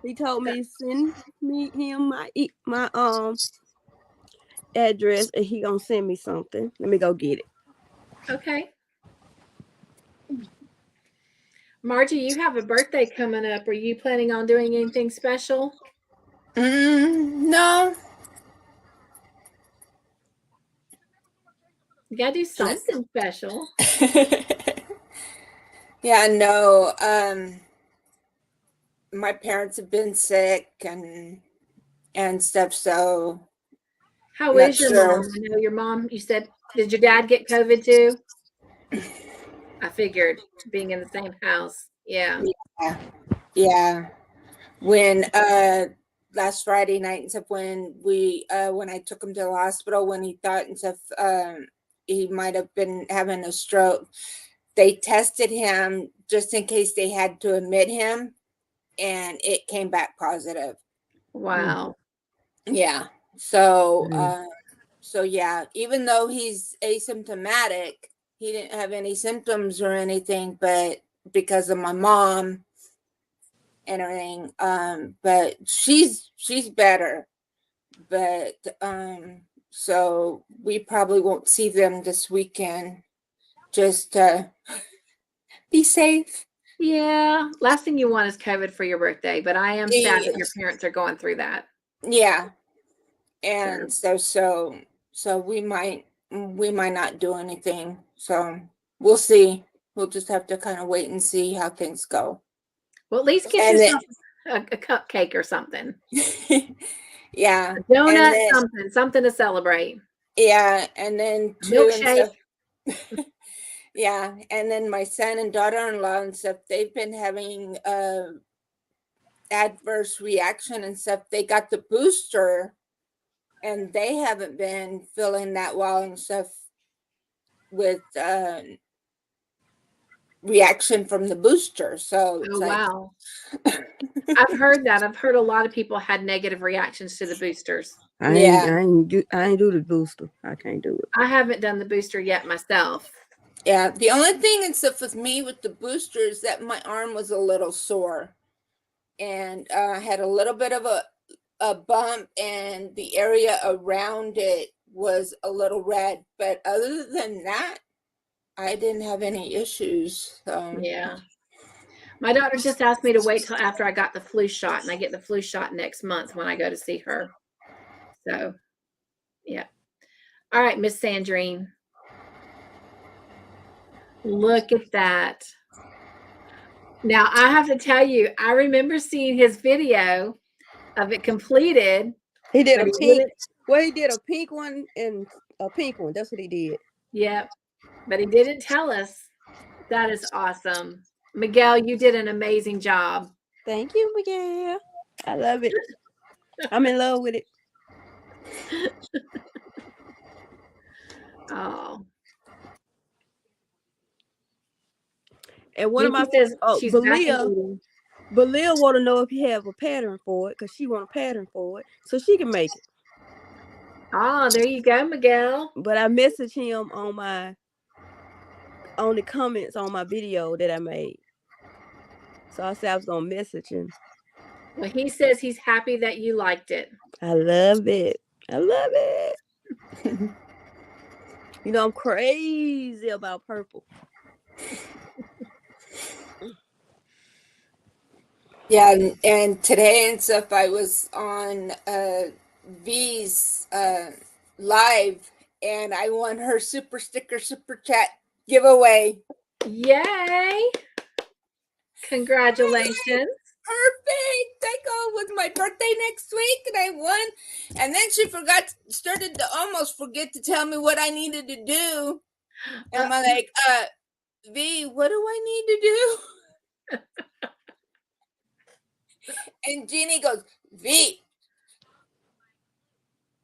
He told me send him my address, and he gonna send me something. Let me go get it. Okay. Margie, you have a birthday coming up. Are you planning on doing anything special? No. You gotta do something special. Yeah, no. My parents have been sick and stuff, so. How is your mom? I know your mom, you said, did your dad get COVID too? I figured, being in the same house. Yeah. Yeah. When last Friday night and stuff when I took him to the hospital when he thought and stuff he might have been having a stroke. They tested him just in case they had to admit him, and it came back positive. Wow. Yeah. So Mm. so yeah, even though he's asymptomatic, he didn't have any symptoms or anything, but because of my mom and everything, but she's better. But so we probably won't see them this weekend. Just be safe. Yeah. Last thing you want is COVID for your birthday, but I am sad that your Yes. parents are going through that. Yeah. And so we might not do anything. So we'll see. We'll just have to kind of wait and see how things go. Well, at least get And yourself a cupcake or something. yeah. A donut, And then, something to celebrate. yeah, and then Milkshake. yeah, and then my son and daughter-in-law and stuff, they've been having adverse reaction and stuff. They got the booster and they haven't been feeling that well and stuff with reaction from the booster. So it's Wow. I've heard that. I've heard a lot of people had negative reactions to the boosters. I ain't do the booster. I can't do it. I haven't done the booster yet myself. Yeah, the only thing and stuff with me with the booster is that my arm was a little sore, and I had a little bit of a bump, and the area around it was a little red. But other than that, I didn't have any issues. Yeah. My daughter just asked me to wait till after I got the flu shot, and I get the flu shot next month when I go to see her. So, yeah. All right, Miss Sandrine. Look at that. Now, I have to tell you, I remember seeing his video of it completed. He did a pink. Well, he did a pink one and a pink one. That's what he did. Yep. But he didn't tell us. That is awesome. Miguel, you did an amazing job. Thank you, Miguel. I love it. I'm in love with it. Oh. And one of my says she's Belia want to know if he have a pattern for it because she want a pattern for it so she can make it. Oh, there you go, Miguel. But I messaged him on the comments on my video that I made. So I said I was gonna message him. Well, he says he's happy that you liked it. I love it. I love it. You know, I'm crazy about purple. Yeah, and today and stuff, I was on V's live, and I won her super sticker super chat giveaway. Yay! Congratulations. Perfect. I go with my birthday next week, and I won. And then she started to almost forget to tell me what I needed to do. And I'm like, V, what do I need to do? And Jeannie goes, V,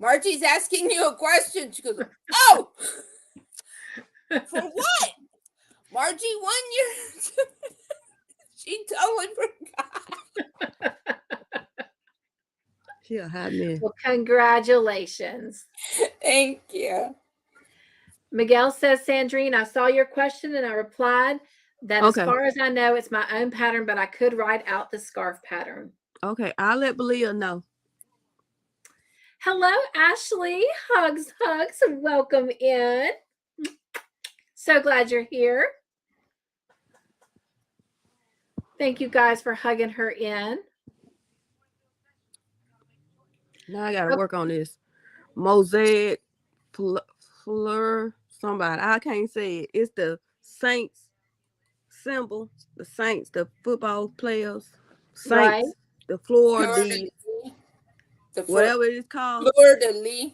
Margie's asking you a question. She goes, oh, for what? Margie won your... She totally forgot. She a hot man. Well, congratulations. Thank you. Miguel says, Sandrine, I saw your question and I replied that as far as I know, it's my own pattern, but I could write out the scarf pattern. Okay, I'll let Belia know. Hello, Ashley. Hugs. Welcome in. So glad you're here. Thank you guys for hugging her in. Now I got to work on this. Mosaic fleur somebody. I can't say it. It's the Saints symbol. The Saints, the football players. Saints. Right. The whatever it is called. Fleur de lis.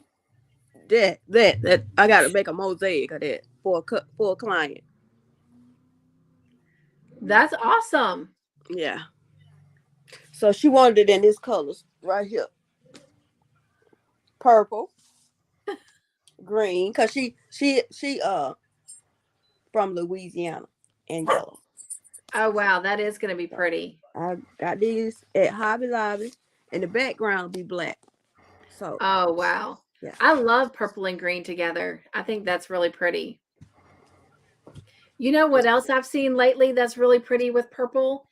That I got to make a mosaic of that for a client. That's awesome. Yeah. So she wanted it in this colors. right here. Purple, green, cause she from Louisiana, and yellow. Oh wow, that is going to be pretty. I got these at Hobby Lobby, and the background will be black. So Oh wow. yeah. I love purple and green together. I think that's really pretty. You know what else I've seen lately that's really pretty with purple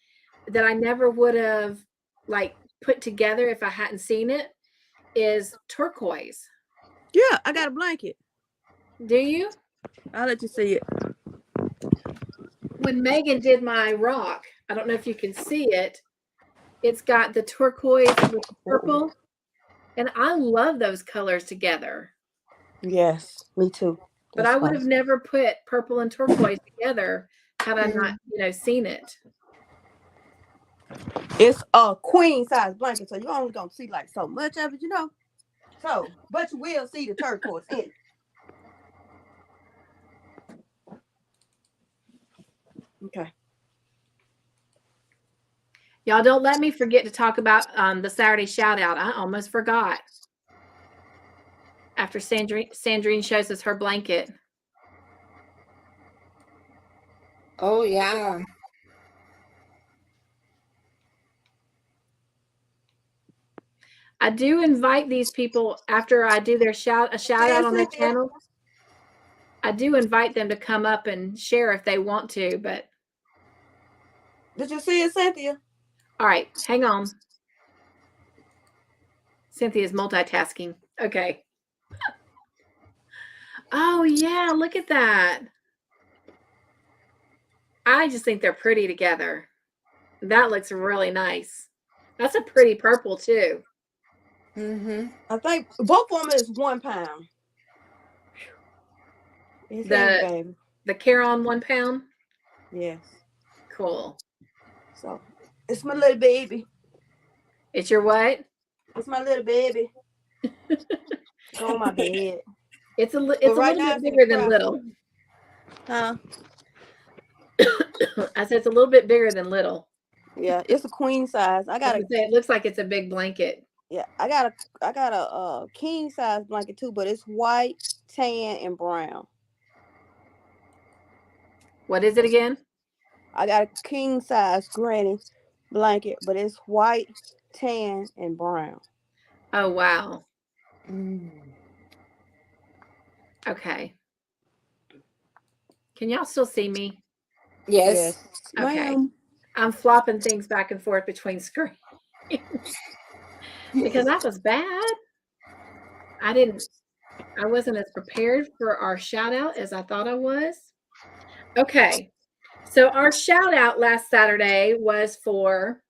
that I never would have like put together if I hadn't seen it is turquoise. Yeah, I got a blanket. Do you? I'll let you see it. When Megan did my rock, I don't know if you can see it. It's got the turquoise with the purple. And I love those colors together. Yes, me too. But That's I would fun. have never put purple and turquoise together had I not, seen it. It's a queen size blanket, so you're only gonna see like so much of it, So, but you will see the turquoise in it. Okay. Y'all don't let me forget to talk about the Saturday shout out. I almost forgot. After Sandrine shows us her blanket. Oh yeah. I do invite these people after I do a shout out on their channel. I do invite them to come up and share if they want to, but. Did you see it, Cynthia? All right, hang on. Cynthia's multitasking. Okay. Oh yeah, look at that. I just think they're pretty together. That looks really nice. That's a pretty purple too. I think both of them is 1 pound. It's heavy, baby. The Caron 1 pound? Yes. Cool. So it's my little baby. It's your what? It's my little baby. Go on my bed. It's a little bit bigger than little. Huh? I said it's a little bit bigger than little. Yeah, it's a queen size. It looks like it's a big blanket. Yeah, I got a king size blanket too, but it's white, tan, and brown. What is it again? I got a king size granny blanket, but it's white, tan, and brown. Oh wow. Okay. Can y'all still see me? Yes. Okay. I'm flopping things back and forth between screens because that was bad. I wasn't as prepared for our shout out as I thought I was. Okay. So our shout out last Saturday was for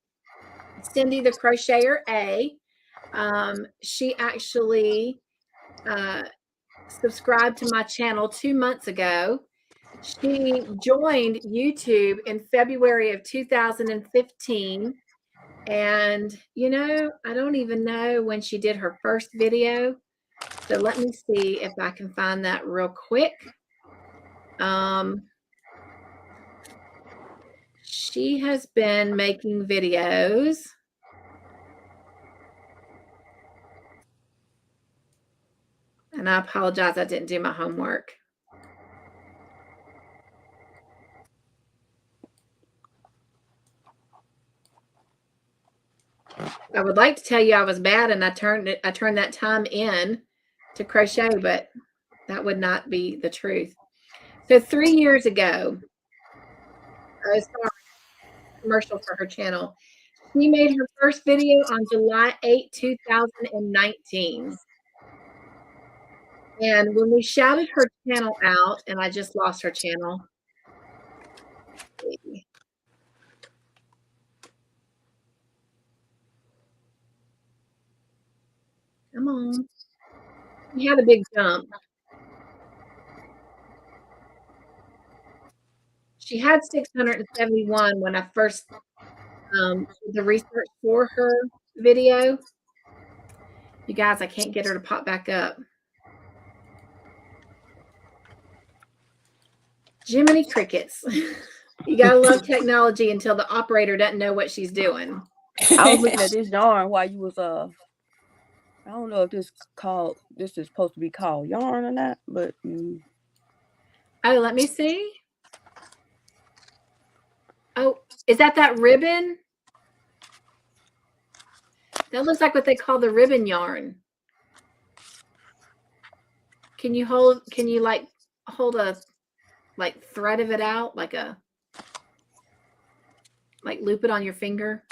Cindy the Crocheter A. She actually subscribed to my channel 2 months ago. She joined YouTube in February of 2015. And, I don't even know when she did her first video. So let me see if I can find that real quick. She has been making videos. And I apologize, I didn't do my homework. I would like to tell you I was bad and I turned that time in to crochet, but that would not be the truth. So 3 years ago, I saw a commercial for her channel. She made her first video on July 8, 2019. And when we shouted her channel out, and I just lost her channel. Come on. She had a big jump. She had 671 when I first did the research for her video. You guys, I can't get her to pop back up. Jiminy crickets. You gotta love technology until the operator doesn't know what she's doing. I was looking at this yarn while you was I don't know if this is supposed to be called yarn or not, but Oh, let me see. Oh, is that ribbon? That looks like what they call the ribbon yarn. Can you hold a thread of it out, like loop it on your finger?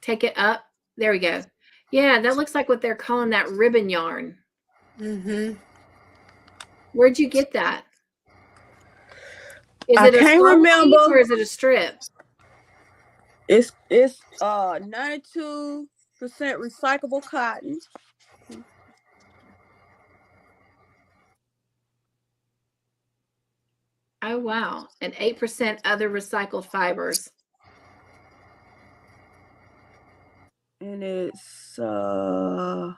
Take it up. There we go. Yeah, that looks like what they're calling that ribbon yarn. Mm-hmm. Where'd you get that? Is I it a can't foam remember. piece or is it a strip? It's 92% recyclable cotton. Oh wow, and 8% other recycled fibers. And it's Sunita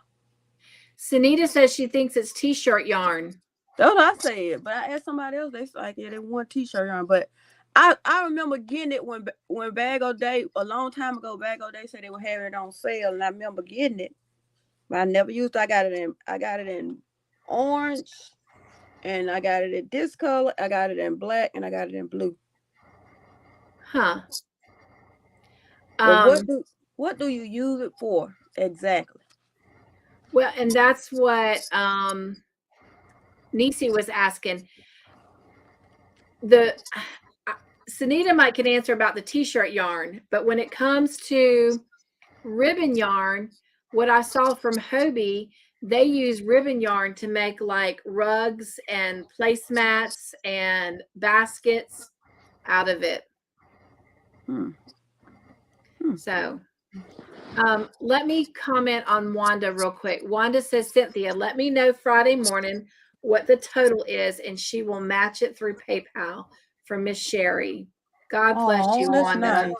says she thinks it's t-shirt yarn. that's what I said, but I asked somebody else. They like, yeah, they want t-shirt yarn. But I remember getting it when Bag O' Day a long time ago. Bag O' Day said they were having it on sale, and I remember getting it, but I never used it. I got it in orange, and I got it in this color. I got it in black, and I got it in blue. Huh. But what do you use it for exactly? Well, and that's what Nisi was asking. Sunita might can answer about the t-shirt yarn, but when it comes to ribbon yarn, what I saw from Hobie, they use ribbon yarn to make like rugs and placemats and baskets out of it. So let me comment on Wanda real quick. Wanda says, Cynthia, let me know Friday morning what the total is, and she will match it through PayPal for Miss Sherry. God bless you, Wanda. Nice.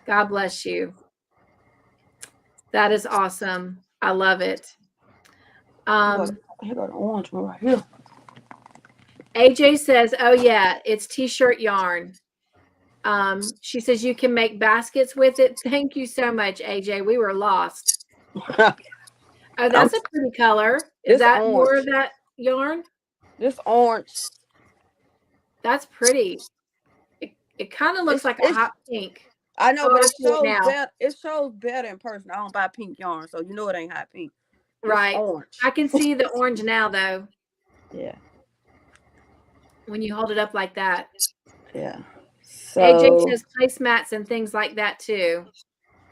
God bless you. That is awesome. I love it. Here got an orange one right here. AJ says, oh yeah, it's t-shirt yarn. She says you can make baskets with it. Thank you so much, AJ. We were lost. Oh, that's a pretty color. Is that orange. More of that yarn? This orange. That's pretty. It kind of looks like a hot pink. I know, but it shows better in person. I don't buy pink yarn, so you know it ain't hot pink. It's right. Orange. I can see the orange now, though. Yeah. When you hold it up like that. Yeah. So, AJ says placemats and things like that too.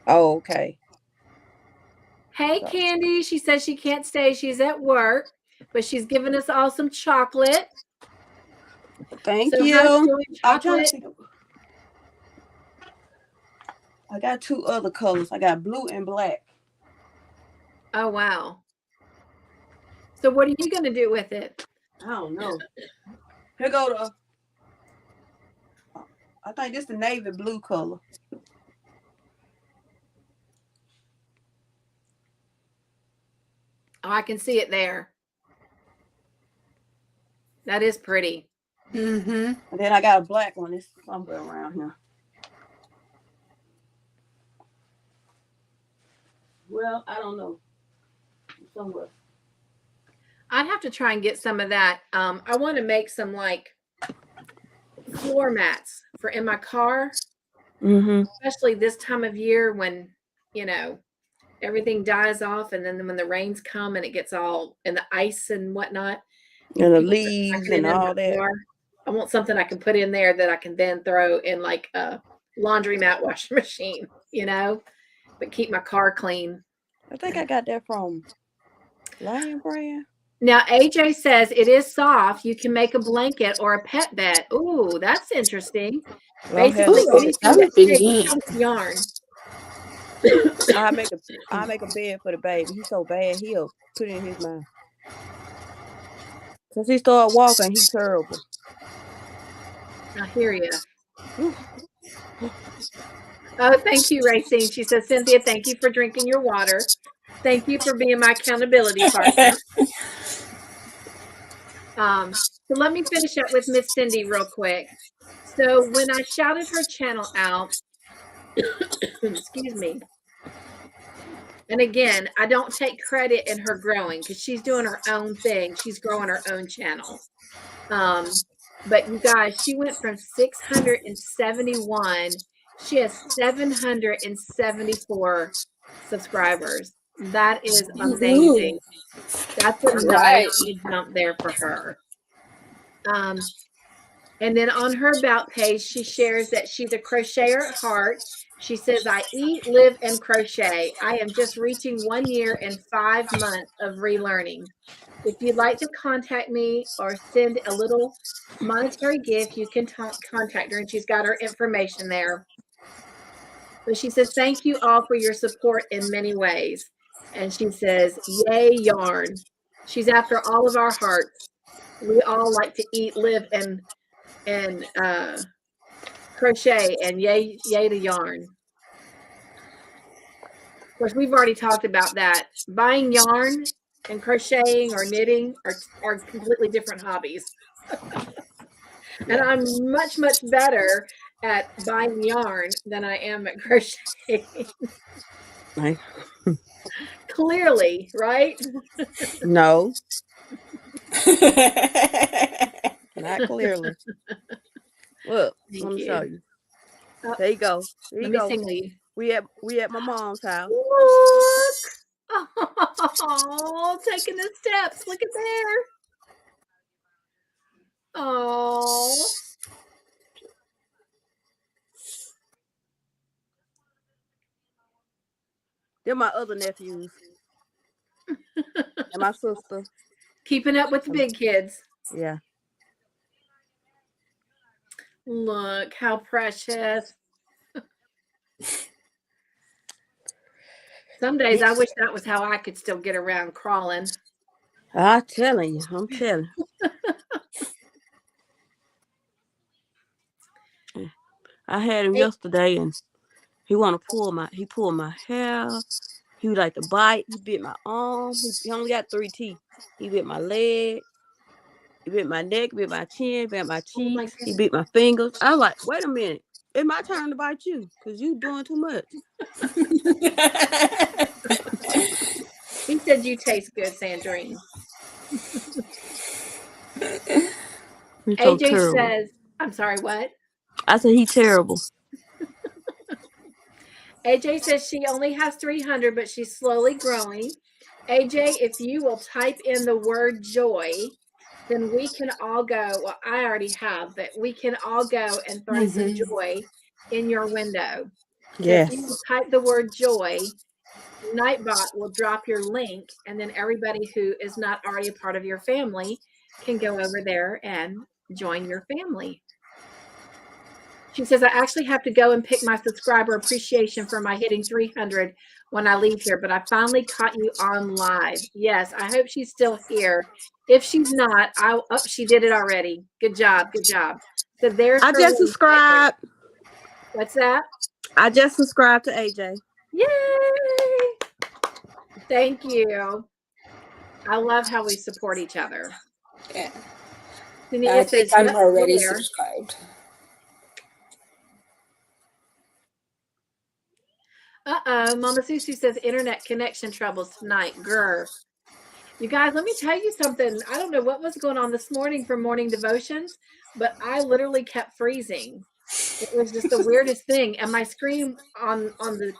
Oh, okay. Hey, Candy. She says she can't stay. She's at work, but she's giving us all some chocolate. Thank you. I got two other colors. I got blue and black. Oh, wow. So what are you going to do with it? I don't know. Here go the, I think this is the navy blue color. Oh, I can see it there. That is pretty. Mm-hmm. And then I got a black one. It's somewhere around here. Well, I don't know. Somewhere. I'd have to try and get some of that. I want to make some like floor mats for in my car. Mm-hmm. Especially this time of year when, you know, everything dies off, and then when the rains come and it gets all in the ice and whatnot. And the leaves and all that. Car. I want something I can put in there that I can then throw in like a laundromat washing machine, you know, but keep my car clean. I think I got that from Lion Brand. Now, AJ says it is soft. You can make a blanket or a pet bed. Ooh, that's interesting. Well, basically, yarn. I make a bed for the baby. He's so bad, he'll put it in his mouth. Since he started walking, he's terrible. I hear you. Oh, thank you, Racine. She says, Cynthia, thank you for drinking your water. Thank you for being my accountability partner. So So let me finish up with Miss Cindy real quick. So when I shouted her channel out, excuse me. And again, I don't take credit in her growing because she's doing her own thing. She's growing her own channel. But you guys, she went from 671. She has 774 subscribers. That is amazing. That's a nice jump there for her. And then on her about page, she shares that she's a crocheter at heart. She says, I eat, live, and crochet. I am just reaching 1 year and 5 months of relearning. If you'd like to contact me or send a little monetary gift, you can contact her, and she's got her information there. But she says, thank you all for your support in many ways. And she says, yay, yarn. She's after all of our hearts. We all like to eat, live, and crochet, and yay to yarn. Of course, we've already talked about that. Buying yarn and crocheting or knitting are completely different hobbies. And I'm much better at buying yarn than I am at crocheting. Right. Clearly, right? No. Not clearly. Look, let me show you. There you go. There you go. We at my mom's house. Look. Oh, taking the steps. Look at there. Oh. They're my other nephews. And my sister. Keeping up with the big kids. Yeah. Look how precious. Some days I wish that was how I could still get around crawling. I'm telling you. I had him yesterday, and he pulled my hair. He would like to bite. He bit my arm. He only got 3 teeth. He bit my leg. He bit my neck. Bit my chin. Bit my cheeks. He bit my fingers. I was like, wait a minute. It's my turn to bite you because you doing too much. He said you taste good, Sandrine. AJ so says, I'm sorry, what? I said he's terrible. AJ says she only has 300, but she's slowly growing. AJ, if you will type in the word joy, then we can all go. Well, I already have, but we can all go and throw some joy in your window. Yes. So if you type the word joy, Nightbot will drop your link, and then everybody who is not already a part of your family can go over there and join your family. She says, I actually have to go and pick my subscriber appreciation for my hitting 300 when I leave here, but I finally caught you on live. Yes, I hope she's still here. If she's not, she did it already. Good job. So there's I just subscribed. What's that? I just subscribed to AJ. Yay! Thank you. I love how we support each other. Yeah. I think I'm already subscribed. Mama Susie says internet connection troubles tonight. Grr. You guys, let me tell you something. I don't know what was going on this morning for morning devotions, but I literally kept freezing. It was just the weirdest thing. And my screen on the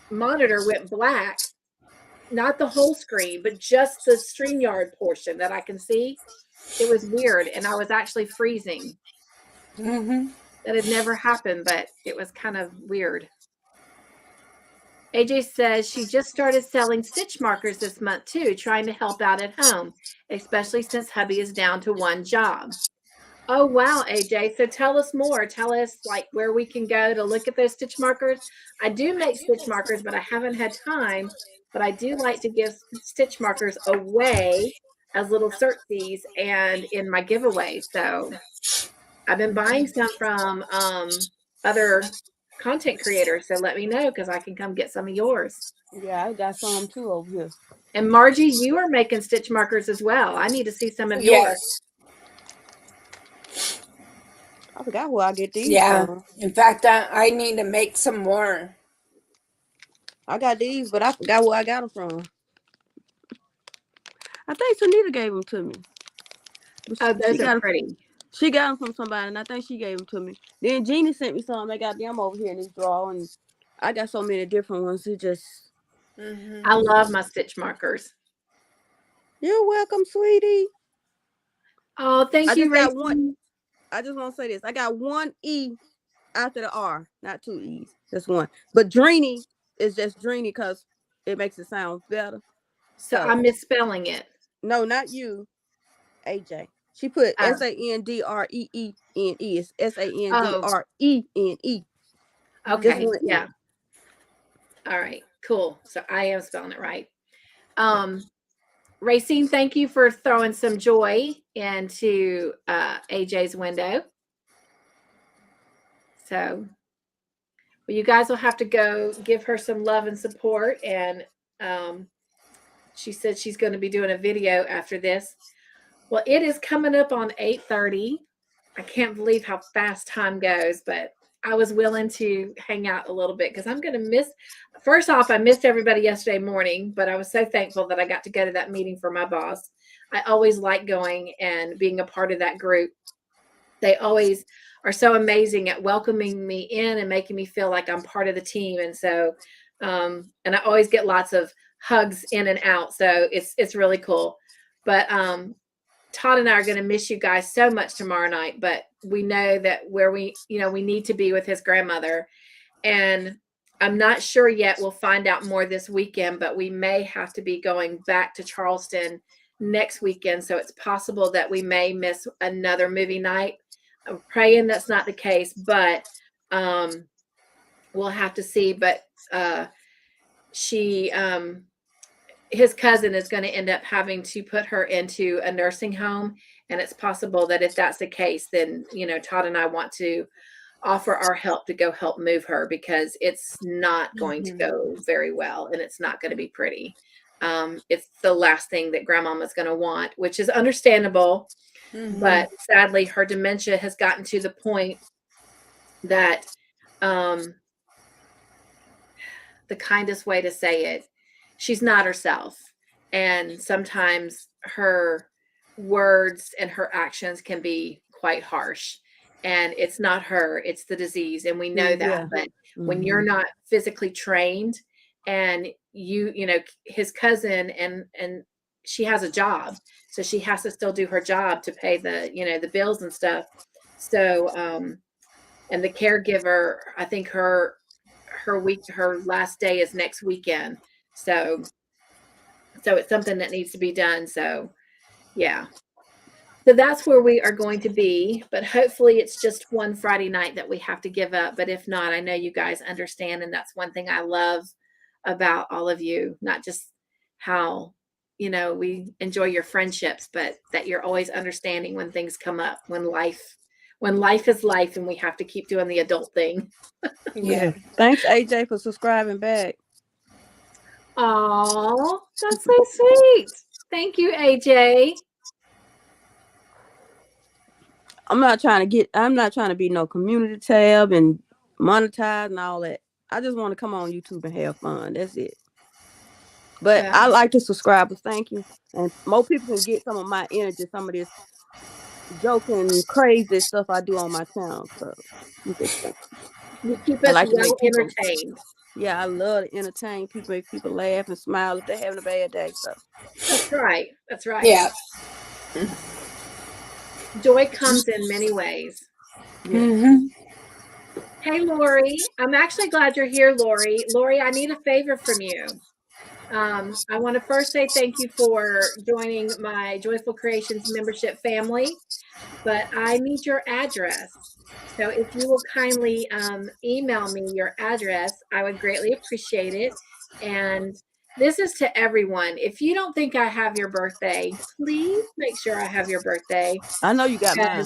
monitor went black. Not the whole screen, but just the StreamYard portion that I can see. It was weird, and I was actually freezing. That had never happened, but it was kind of weird. AJ says she just started selling stitch markers this month too, trying to help out at home, especially since hubby is down to 1 job. Oh, wow, AJ. So tell us more. Tell us like where we can go to look at those stitch markers. I do make stitch markers, but I haven't had time. But I do like to give stitch markers away as little certsies and in my giveaway. So I've been buying some from other content creators. So let me know because I can come get some of yours. Yeah, I got some too over here. And Margie, you are making stitch markers as well. I need to see some of yours. I forgot where I get these Yeah. from. In fact, I need to make some more. I got these, but I forgot where I got them from. I think Sunita gave them to me. Oh, She those are got them. pretty. She got them from somebody, and I think she gave them to me. Then Jeannie sent me some. I got them over here in this drawer, and I got so many different ones. It just. I love my stitch markers. You're welcome, sweetie. Oh, thank I you, just got one. Racine. I just want to say this. I got one E after the R, not two E's. Just one. But Dreeny is just Dreeny because it makes it sound better. So So I'm misspelling it. no, not you, AJ. She put Oh. SANDREENE. It's Oh, SANDREENE. Just okay. one E. Yeah. All right. Cool. So I am spelling it right. Racine, thank you for throwing some joy into AJ's window. So, well, you guys will have to go give her some love and support. And she said she's going to be doing a video after this. Well, it is coming up on 8:30. I can't believe how fast time goes, but I was willing to hang out a little bit because I'm going to miss. First off, I missed everybody yesterday morning, but I was so thankful that I got to go to that meeting for my boss. I always like going and being a part of that group. They always are so amazing at welcoming me in and making me feel like I'm part of the team. And so, and I always get lots of hugs in and out. So it's really cool. But Todd and I are going to miss you guys so much tomorrow night, but we know that where we need to be with his grandmother. And I'm not sure yet. We'll find out more this weekend, but we may have to be going back to Charleston next weekend. So it's possible that we may miss another movie night. I'm praying that's not the case, but we'll have to see. But his cousin is going to end up having to put her into a nursing home. And it's possible that if that's the case, then, Todd and I want to offer our help to go help move her because it's not going to go very well and it's not going to be pretty. It's the last thing that grandmama's going to want, which is understandable. But sadly, her dementia has gotten to the point that the kindest way to say it, she's not herself. And sometimes her words and her actions can be quite harsh. And it's not her, it's the disease. And we know that. Yeah. But when you're not physically trained and his cousin and she has a job, so she has to still do her job to pay the bills and stuff. So and the caregiver, I think her last day is next weekend. So it's something that needs to be done. So yeah. So that's where we are going to be, but hopefully it's just one Friday night that we have to give up. But if not, I know you guys understand. And that's one thing I love about all of you, not just how, we enjoy your friendships, but that you're always understanding when things come up, when life is life and we have to keep doing the adult thing. Yeah. Thanks, AJ, for subscribing back. Oh, that's so sweet. Thank you, AJ. I'm not trying to be no community tab and monetize and all that. I just want to come on YouTube and have fun. That's it. But I like to subscribers. Thank you. And more people can get some of my energy, some of this joking, crazy stuff I do on my channel. So you keep us well entertained. Yeah, I love to entertain people, make people laugh and smile if they're having a bad day. So that's right. That's right. Yeah. Joy comes in many ways. Yeah. Hey, Lori. I'm actually glad you're here, Lori. Lori, I need a favor from you. I want to first say thank you for joining my Joyful Creations membership family, but I need your address. So if you will kindly email me your address, I would greatly appreciate it. And this is to everyone. If you don't think I have your birthday, please make sure I have your birthday. I know you got mine.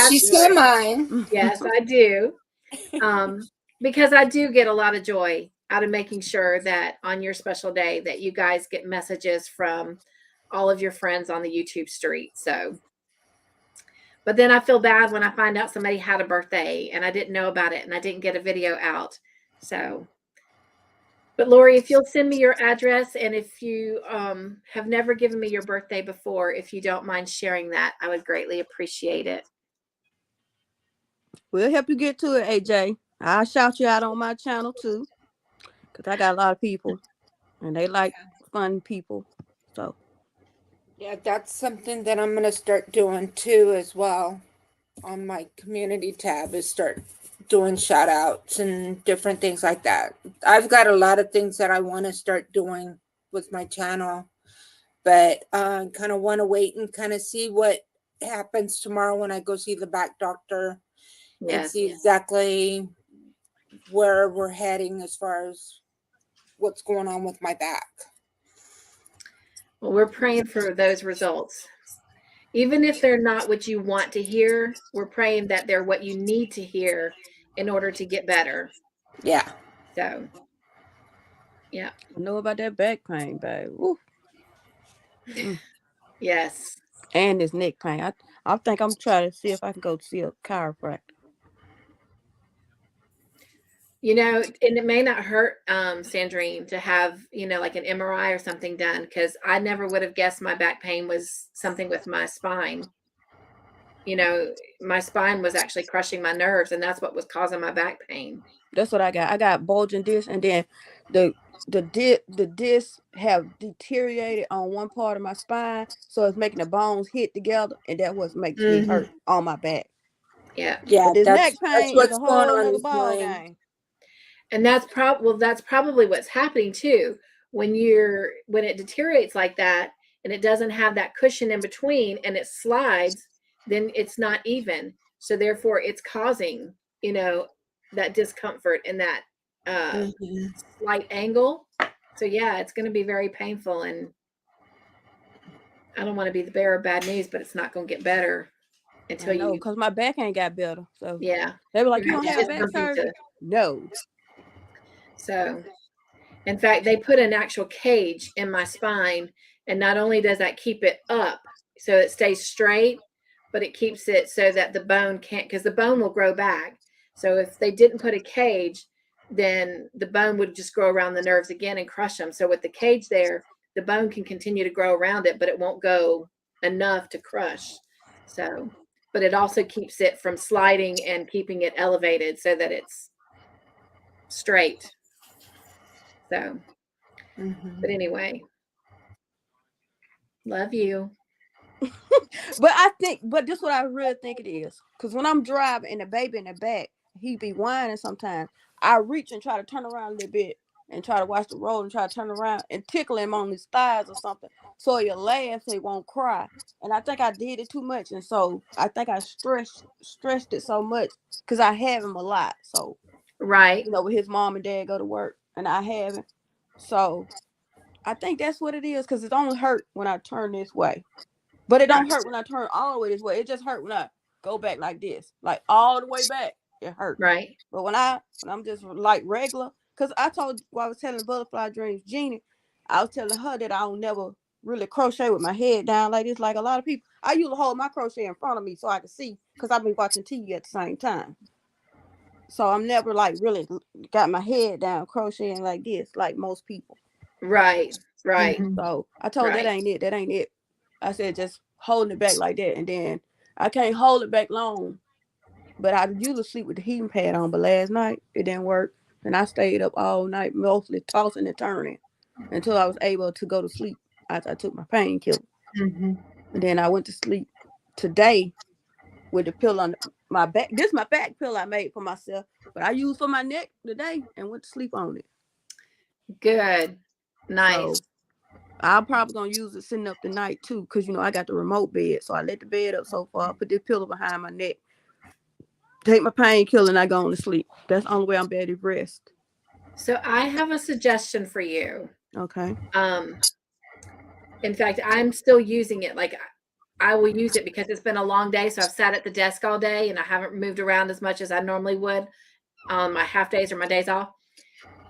She said mine. Yes, I do. Because I do get a lot of joy out of making sure that on your special day that you guys get messages from all of your friends on the YouTube street. So, But then I feel bad when I find out somebody had a birthday and I didn't know about it and I didn't get a video out. So, but Lori, if you'll send me your address, and if you have never given me your birthday before, if you don't mind sharing that, I would greatly appreciate it. We'll help you get to it, AJ. I'll shout you out on my channel too, because I got a lot of people and they like fun people. So Yeah, that's something that I'm going to start doing too as well on my community tab, is start doing shout outs and different things like that. I've got a lot of things that I want to start doing with my channel, but kind of want to wait and kind of see what happens tomorrow when I go see the back doctor and Yes. see exactly where we're heading as far as what's going on with my back. Well, we're praying for those results. Even if they're not what you want to hear, we're praying that they're what you need to hear in order to get better. Yeah. So, yeah. I know about that back pain, babe. Woo. Yes. And this neck pain. I think I'm trying to see if I can go see a chiropractor. You know, and it may not hurt, Sandrine, to have, you know, like an MRI or something done, because I never would have guessed my back pain was something with my spine. You know, my spine was actually crushing my nerves, and that's what was causing my back pain. That's what I got. I got bulging discs, and then the discs have deteriorated on one part of my spine, so it's making the bones hit together, and that what makes me hurt on my back. Yeah. Yeah, But this neck that's pain is what's a going whole on nother with ball mine. game. And that's probably what's happening too. When it deteriorates like that and it doesn't have that cushion in between and it slides, then it's not even. So therefore it's causing, you know, that discomfort and that slight angle. So yeah, it's going to be very painful, and I don't want to be the bearer of bad news, but it's not going to get better until you. Because my back ain't got better. So Yeah. they were like, "You It's don't have just back something surgery?" No. So, in fact, they put an actual cage in my spine, and not only does that keep it up so it stays straight, but it keeps it so that the bone can't, because the bone will grow back. So if they didn't put a cage, then the bone would just grow around the nerves again and crush them. So with the cage there, the bone can continue to grow around it, but it won't go enough to crush. So, but it also keeps it from sliding and keeping it elevated so that it's straight. So, but anyway, love you. But this what I really think it is. Because when I'm driving and the baby in the back, he be whining sometimes. I reach and try to turn around a little bit and try to watch the road and try to turn around and tickle him on his thighs or something. So he'll laugh so he won't cry. And I think I did it too much. And so I think I stressed it so much because I have him a lot. So, Right. you know, with his mom and dad go to work and I have him. So I think that's what it is, because it only hurt when I turn this way. But it don't hurt when I turn all the way this way. It just hurt when I go back like this, like all the way back. It hurt. Right. But when I'm just like regular, because I was telling Butterfly Dreams Jeannie, I was telling her that I don't never really crochet with my head down like this, like a lot of people. I usually hold my crochet in front of me so I can see, because I've been watching TV at the same time. So I'm never like really got my head down crocheting like this, like most people. Right. Right. So I told Right. that ain't it. I said just holding it back like that, and then I can't hold it back long. But I usually sleep with the heating pad on. But last night it didn't work, and I stayed up all night, mostly tossing and turning, until I was able to go to sleep after I took my painkiller. And then I went to sleep today with the pillow on my back. This is my back pillow I made for myself, but I used for my neck today and went to sleep on it. Good. Nice. So I'm probably gonna use it sitting up tonight too, because you know I got the remote bed, so I let the bed up so far. I put this pillow behind my neck, take my painkiller, and I go on to sleep. That's the only way I'm able to rest. So I have a suggestion for you. Okay. In fact, I'm still using it. Like, I will use it because it's been a long day. So I've sat at the desk all day and I haven't moved around as much as I normally would on my half days or my days off.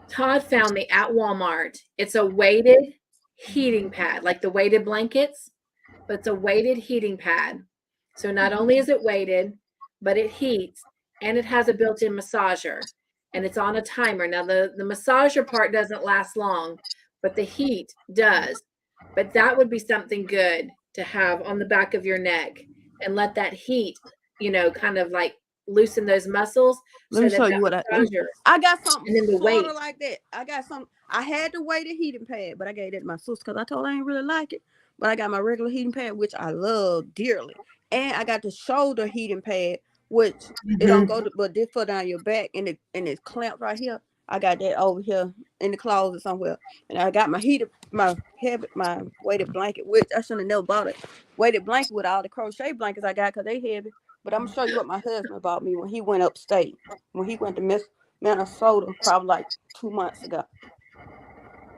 Todd found me at Walmart. It's a weighted heating pad, like the weighted blankets, but it's a weighted heating pad. So not only is it weighted, but it heats, and it has a built-in massager, and it's on a timer. Now the massager part doesn't last long, but the heat does. But that would be something good to have on the back of your neck, and let that heat, kind of like loosen those muscles. Let me So show that you what massager, I got something and then the sort weight. of like that. I got some. I had the weighted heating pad, but I gave that to my sister because I told her I didn't really like it. But I got my regular heating pad, which I love dearly, and I got the shoulder heating pad, which it don't go to, but this for down your back, and it's clamped right here. I got that over here in the closet somewhere, and I got my my weighted blanket, which I shouldn't have never bought it. Weighted blanket with all the crochet blankets I got because they heavy. But I'm gonna show you what my husband bought me when he went upstate. When he went to Minnesota, probably like 2 months ago.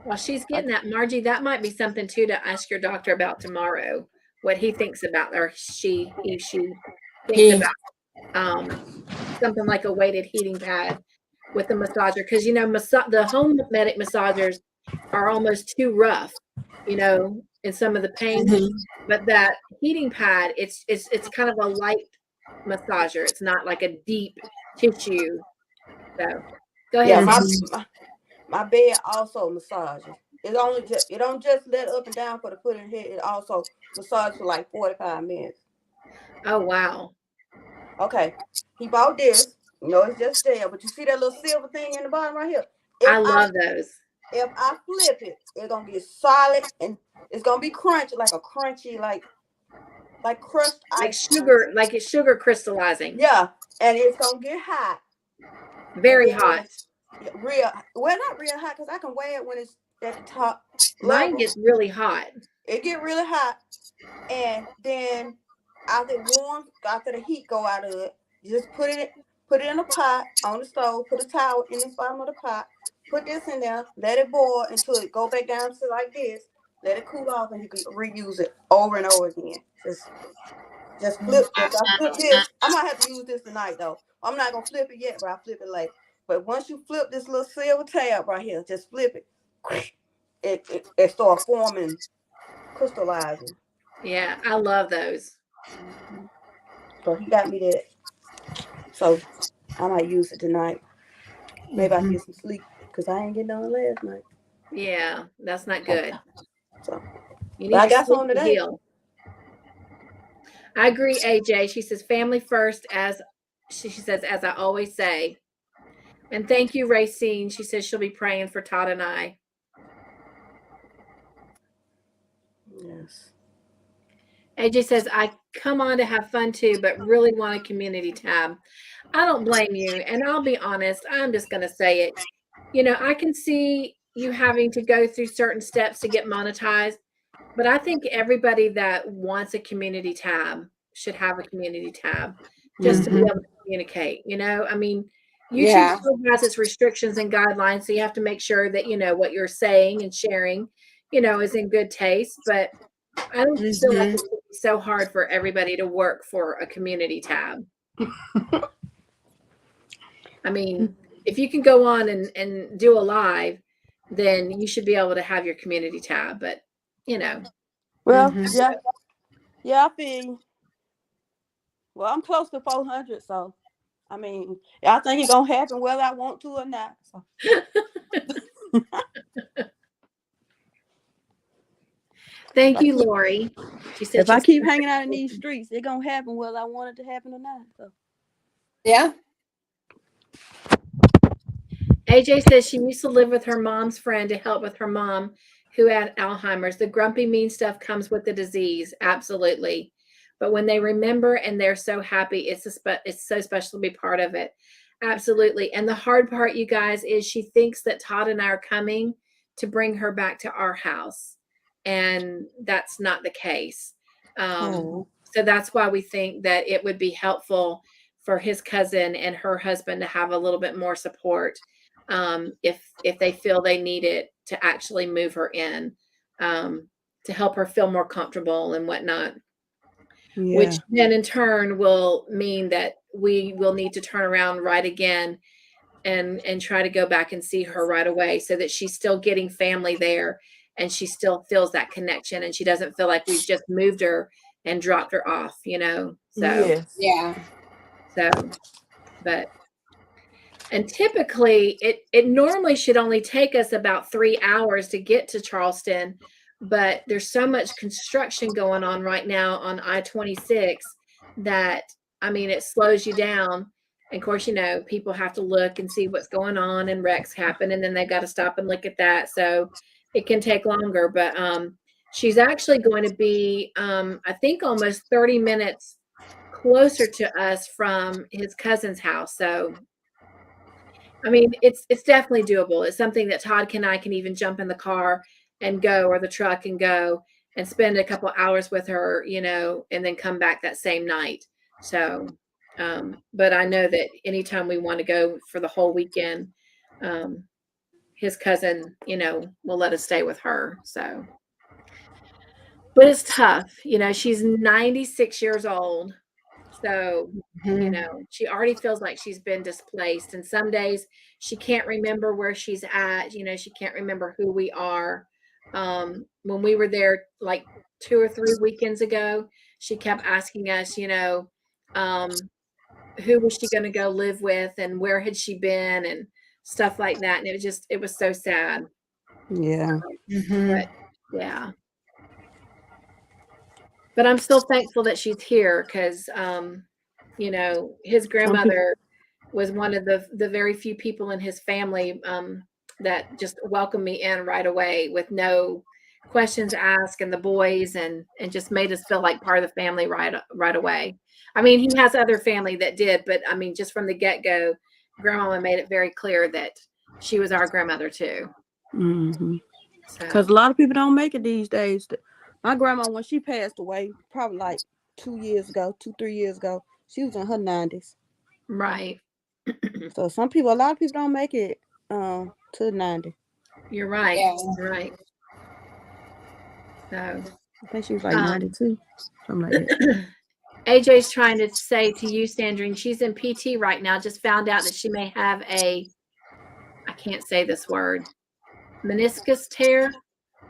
Well, she's getting that, Margie. That might be something too to ask your doctor about tomorrow. What he thinks about, or she thinks about something like a weighted heating pad with a massager, because the home medic massagers are almost too rough, in some of the pain. But that heating pad, it's kind of a light massager. It's not like a deep tissue. So go ahead. Yeah, my bed also massages. It don't just let up and down for the foot and head. It also massages for like 45 minutes. Oh wow. Okay. He bought this. It's just there, but you see that little silver thing in the bottom right here? I love those. If I flip it, it's gonna get solid and it's gonna be crunchy, like a crunchy, like crushed ice. Like it's sugar crystallizing. Yeah, and it's gonna get hot. Very hot. Not real hot, because I can wear it when it's at the top Mine level. gets really hot. It get really hot, and then after the heat go out of it, you just put it in a pot on the stove. Put a towel in the bottom of the pot. Put this in there. Let it boil until it go back down to like this. Let it cool off, and you can reuse it over and over again. Just flip this. I flip this. I might have to use this tonight though. I'm not gonna flip it yet, but I'll flip it later. But once you flip this little silver tab right here, just flip it. It start forming, crystallizing. Yeah, I love those. So he got me that. So I might use it tonight. Maybe I can get some sleep because I ain't getting on last night. Yeah, that's not good. So you need I got some today. Heal. I agree, AJ. She says family first, as she says, as I always say. And thank you, Racine. She says she'll be praying for Todd and I. Yes. AJ says, I come on to have fun too, but really want a community tab. I don't blame you. And I'll be honest, I'm just going to say it. I can see you having to go through certain steps to get monetized, but I think everybody that wants a community tab should have a community tab just to be able to communicate. I mean, YouTube still has its restrictions and guidelines, so you have to make sure that what you're saying and sharing, is in good taste. But I don't feel like it's so hard for everybody to work for a community tab. I mean, if you can go on and do a live, then you should be able to have your community tab. But well, yeah, I feel. Well, I'm close to 400, so I mean, I think it's gonna happen whether I want to or not. So. Thank you, Lori. She said, if I keep hanging out in these streets, it's gonna happen whether I want it to happen or not. So. Yeah. AJ says she used to live with her mom's friend to help with her mom who had Alzheimer's. The grumpy, mean stuff comes with the disease. Absolutely. But when they remember and they're so happy, it's so special to be part of it. Absolutely. And the hard part, you guys, is she thinks that Todd and I are coming to bring her back to our house. And that's not the case. So that's why we think that it would be helpful for his cousin and her husband to have a little bit more support if they feel they need it to actually move her in, to help her feel more comfortable and whatnot. Yeah. Which then in turn will mean that we will need to turn around right again and try to go back and see her right away, so that she's still getting family there and she still feels that connection and she doesn't feel like we've just moved her and dropped her off, So, Yes. Yeah. but and typically it normally should only take us about 3 hours to get to Charleston, but there's so much construction going on right now on I-26 that, I mean, it slows you down. And of course, people have to look and see what's going on, and wrecks happen, and then they got to stop and look at that. So it can take longer, but she's actually going to be I think almost 30 minutes closer to us from his cousin's house. So I mean, it's definitely doable. It's something that Todd and I can even jump in the car and go, or the truck and go and spend a couple hours with her, and then come back that same night. So, but I know that anytime we want to go for the whole weekend, his cousin, will let us stay with her. So, but it's tough. She's 96 years old. So, she already feels like she's been displaced. And some days she can't remember where she's at. She can't remember who we are. When we were there like 2 or 3 weekends ago, she kept asking us, who was she going to go live with, and where had she been, and stuff like that. And it was so sad. Yeah. But yeah. But I'm still thankful that she's here, because his grandmother was one of the very few people in his family that just welcomed me in right away with no questions asked, and the boys, and just made us feel like part of the family right away. I mean, he has other family that did, but I mean, just from the get-go, Grandma made it very clear that she was our grandmother too. Because a lot of people don't make it these days. My grandma, when she passed away, probably like 2 years ago, 3 years ago, she was in her 90s. Right. So a lot of people don't make it to 90. You're right. Yeah. You're right. So I think she was like 92, something like that. AJ's trying to say to you, Sandrine, she's in PT right now. Just found out that she may have I can't say this word, meniscus tear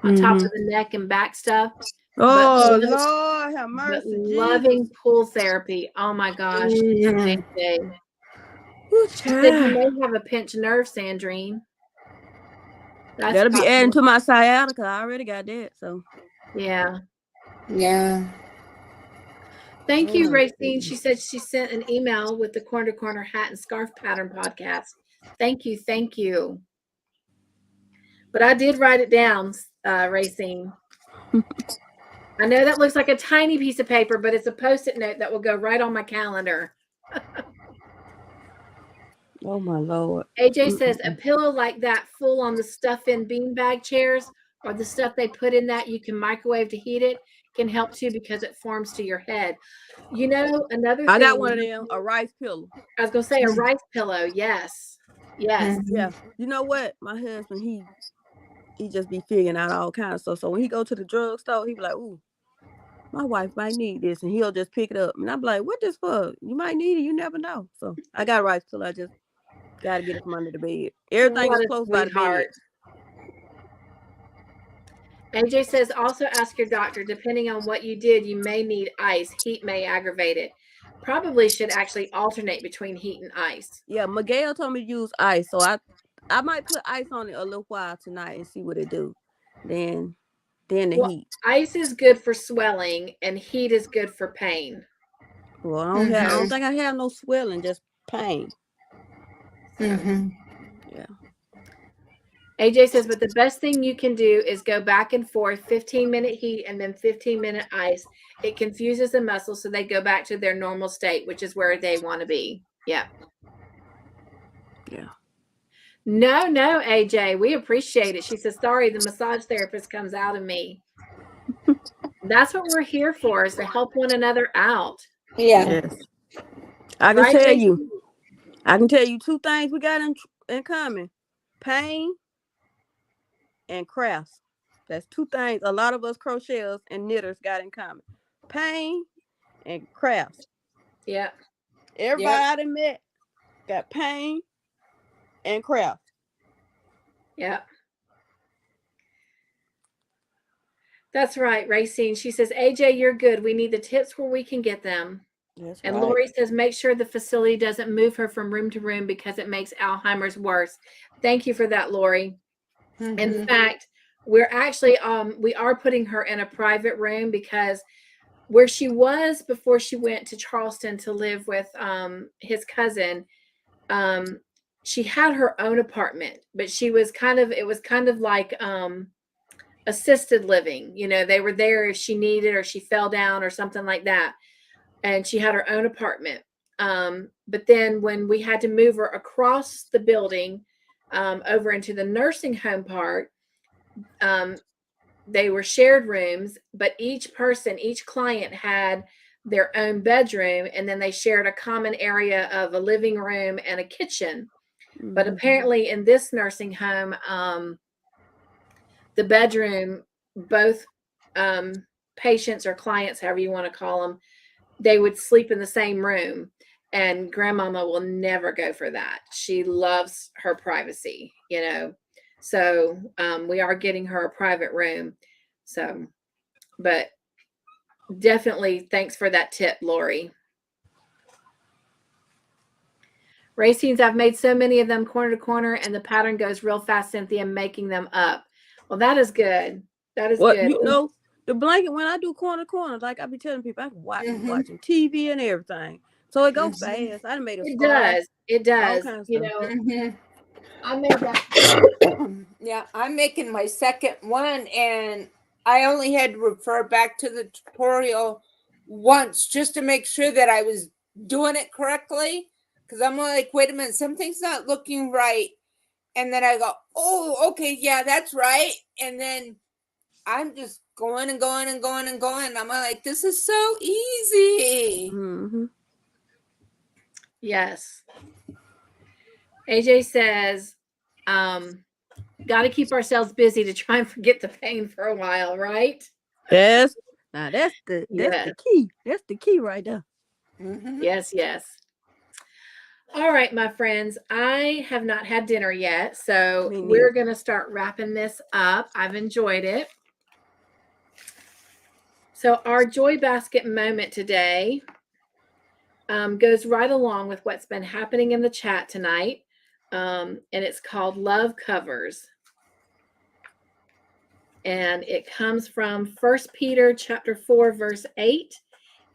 on top of the neck and back stuff. Oh, Lord, have mercy. Loving pool therapy. Oh my gosh. AJ. She said you may have a pinched nerve, Sandrine. That'll be adding to my sciatica. I already got that. So yeah. Yeah. Thank you, Racine. She said she sent an email with the Corner to Corner hat and scarf pattern podcast. Thank you. Thank you. But I did write it down, Racine. I know that looks like a tiny piece of paper, but it's a Post-it note that will go right on my calendar. Oh my Lord. AJ says a pillow like that full on the stuff-in beanbag chairs, or the stuff they put in that you can microwave to heat it, can help too, because it forms to your head. Another thing. I got one of them, a rice pillow. I was going to say a rice pillow. Yes. Yes. Yeah. You know what? My husband, he just be figuring out all kinds of stuff. So when he go to the drugstore, he be like, ooh, my wife might need this. And he'll just pick it up. And I'm like, what this for? You might need it. You never know. So I got a rice pillow. I just got to get it from under the bed. Everything is close by the bed. AJ says, also ask your doctor. Depending on what you did, you may need ice. Heat may aggravate it. Probably should actually alternate between heat and ice. Yeah, Miguel told me to use ice. So I might put ice on it a little while tonight and see what it do. Then the heat. Ice is good for swelling, and heat is good for pain. Well, I don't think I have no swelling, just pain. Yeah. AJ says, but the best thing you can do is go back and forth, 15-minute heat and then 15-minute ice. It confuses the muscles, so they go back to their normal state, which is where they want to be. Yeah. Yeah. No, AJ, we appreciate it. She says, sorry, the massage therapist comes out of me. That's what we're here for, is to help one another out. Yeah. Yes. I can tell you 2 things we got in common. Pain and crafts. That's 2 things a lot of us crocheters and knitters got in common. Pain and crafts. Yeah. Everybody I done met got pain and crafts. Yeah. That's right, Racine. She says, AJ, you're good. We need the tips where we can get them. That's And right. Lori says, make sure the facility doesn't move her from room to room because it makes Alzheimer's worse. Thank you for that, Lori. In fact, we're actually we are putting her in a private room because where she was before she went to Charleston to live with his cousin, she had her own apartment, but it was kind of like assisted living. You know, they were there if she needed or she fell down or something like that. And she had her own apartment. But then when we had to move her across the building over into the nursing home part, they were shared rooms, but each client had their own bedroom, and then they shared a common area of a living room and a kitchen. But apparently in this nursing home, the bedroom, both patients or clients, however you want to call them, they would sleep in the same room. And grandmama will never go for that. She loves her privacy, you know. So we are getting her a private room. So, but definitely thanks for that tip, Lori. Racines, I've made so many of them corner to corner, and the pattern goes real fast, Cynthia, making them up. Well, that is good. That is good. You know, the blanket, when I do corner to corner, like I be telling people, I can watch watching TV and everything. So it goes fast. I done made a scarf. It does. All kinds of You stuff. know, I made that. Yeah, I'm making my second one, and I only had to refer back to the tutorial once just to make sure that I was doing it correctly. Because I'm like, wait a minute, something's not looking right. And then I go, oh, okay, yeah, that's right. And then I'm just going and going and going and going. I'm like, this is so easy. Yes. AJ says, got to keep ourselves busy to try and forget the pain for a while, right? Yes. Now that's the key. That's the key right there. Yes, yes. All right, my friends, I have not had dinner yet, so we're going to start wrapping this up. I've enjoyed it. So our Joy Basket moment today goes right along with what's been happening in the chat tonight, and it's called Love Covers. And it comes from 1 Peter chapter 4, verse 8,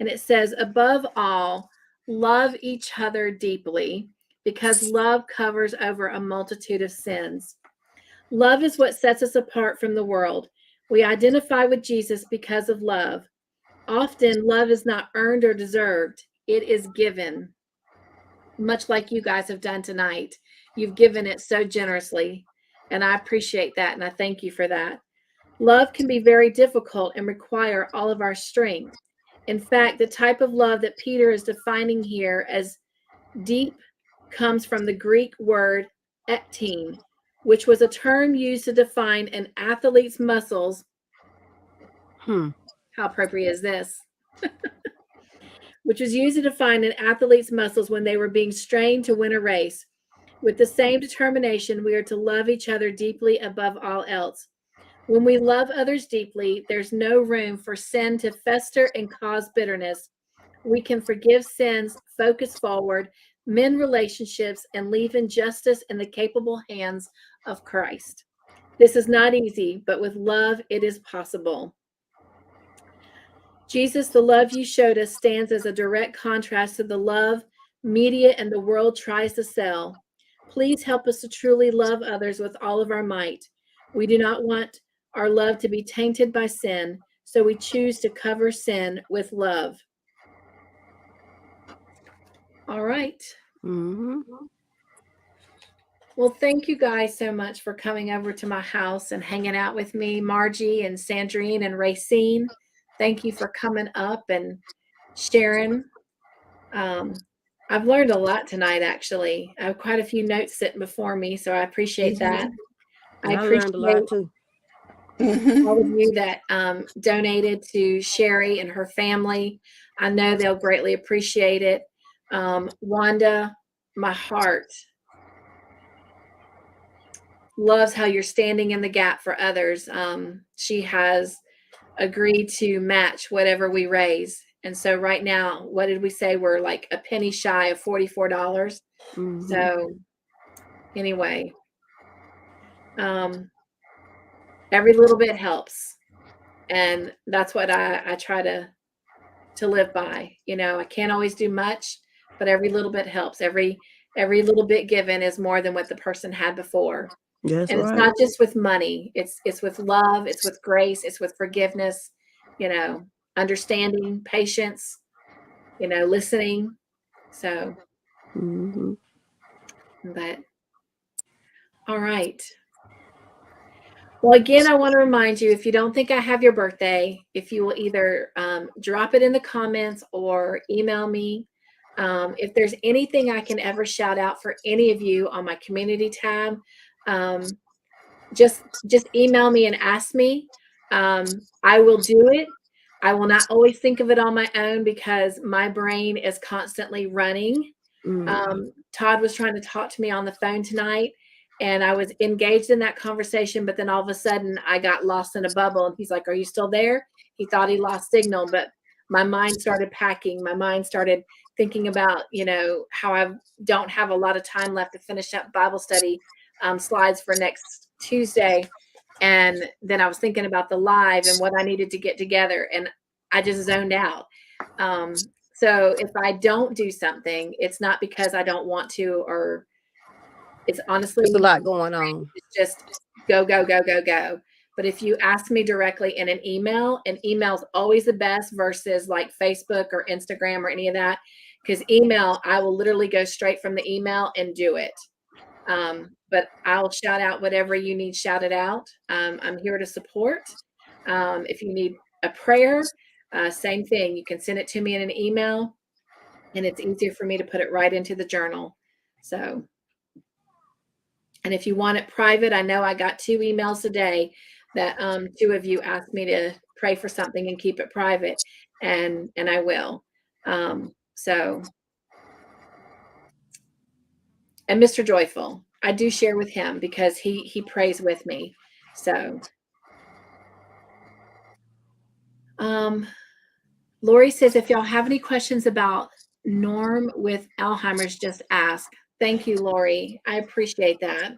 and it says, above all, love each other deeply, because love covers over a multitude of sins. Love is what sets us apart from the world. We identify with Jesus because of love. Often, love is not earned or deserved. It is given, much like you guys have done tonight. You've given it so generously, and I appreciate that, and I thank you for that. Love can be very difficult and require all of our strength. In fact, the type of love that Peter is defining here as deep comes from the Greek word ektein, which was a term used to define an athlete's muscles. How appropriate is this? Which was used to define an athlete's muscles when they were being strained to win a race. With the same determination, we are to love each other deeply above all else. When we love others deeply, there's no room for sin to fester and cause bitterness. We can forgive sins, focus forward, mend relationships, and leave injustice in the capable hands of Christ. This is not easy, but with love, it is possible. Jesus, the love you showed us stands as a direct contrast to the love media and the world tries to sell. Please help us to truly love others with all of our might. We do not want our love to be tainted by sin, so we choose to cover sin with love. All right. Well, thank you guys so much for coming over to my house and hanging out with me, Margie and Sandrine and Racine. Thank you for coming up and sharing. I've learned a lot tonight, actually. I have quite a few notes sitting before me, so I appreciate that. I learned a lot too. All of you that donated to Sherry and her family. I know they'll greatly appreciate it. Wanda, my heart loves how you're standing in the gap for others. She has agreed to match whatever we raise, And so right now, what did we say? We're like a penny shy of $44. So anyway, every little bit helps. And that's what I try to live by. You know, I can't always do much, but every little bit helps. Every little bit given is more than what the person had before. That's and right. It's not just with money. It's with love. It's with grace. It's with forgiveness, you know, understanding, patience, you know, listening. So, but all right. Well, again, I want to remind you, if you don't think I have your birthday, if you will either drop it in the comments or email me. If there's anything I can ever shout out for any of you on my community tab, just email me and ask me. I will do it. I will not always think of it on my own because my brain is constantly running. Todd was trying to talk to me on the phone tonight, and I was engaged in that conversation, but then all of a sudden I got lost in a bubble, and he's like, "Are you still there?" He thought he lost signal, but my mind started packing. My mind started thinking about, you know, how I don't have a lot of time left to finish up Bible study slides for next Tuesday. And then I was thinking about the live and what I needed to get together, and I just zoned out. So if I don't do something, it's not because I don't want to, or it's honestly, there's a lot going on. It's just go, go, go, go, go. But if you ask me directly in an email, and email's always the best versus like Facebook or Instagram or any of that, because email, I will literally go straight from the email and do it. But I'll shout out whatever you need shouted out. I'm here to support. If you need a prayer, same thing. You can send it to me in an email, and it's easier for me to put it right into the journal. So, and if you want it private, I know I got 2 emails today that 2 of you asked me to pray for something and keep it private, and I will. So, and Mr. Joyful, I do share with him because he prays with me. So, Lori says, if y'all have any questions about Norm with Alzheimer's, just ask. Thank you, Lori. I appreciate that.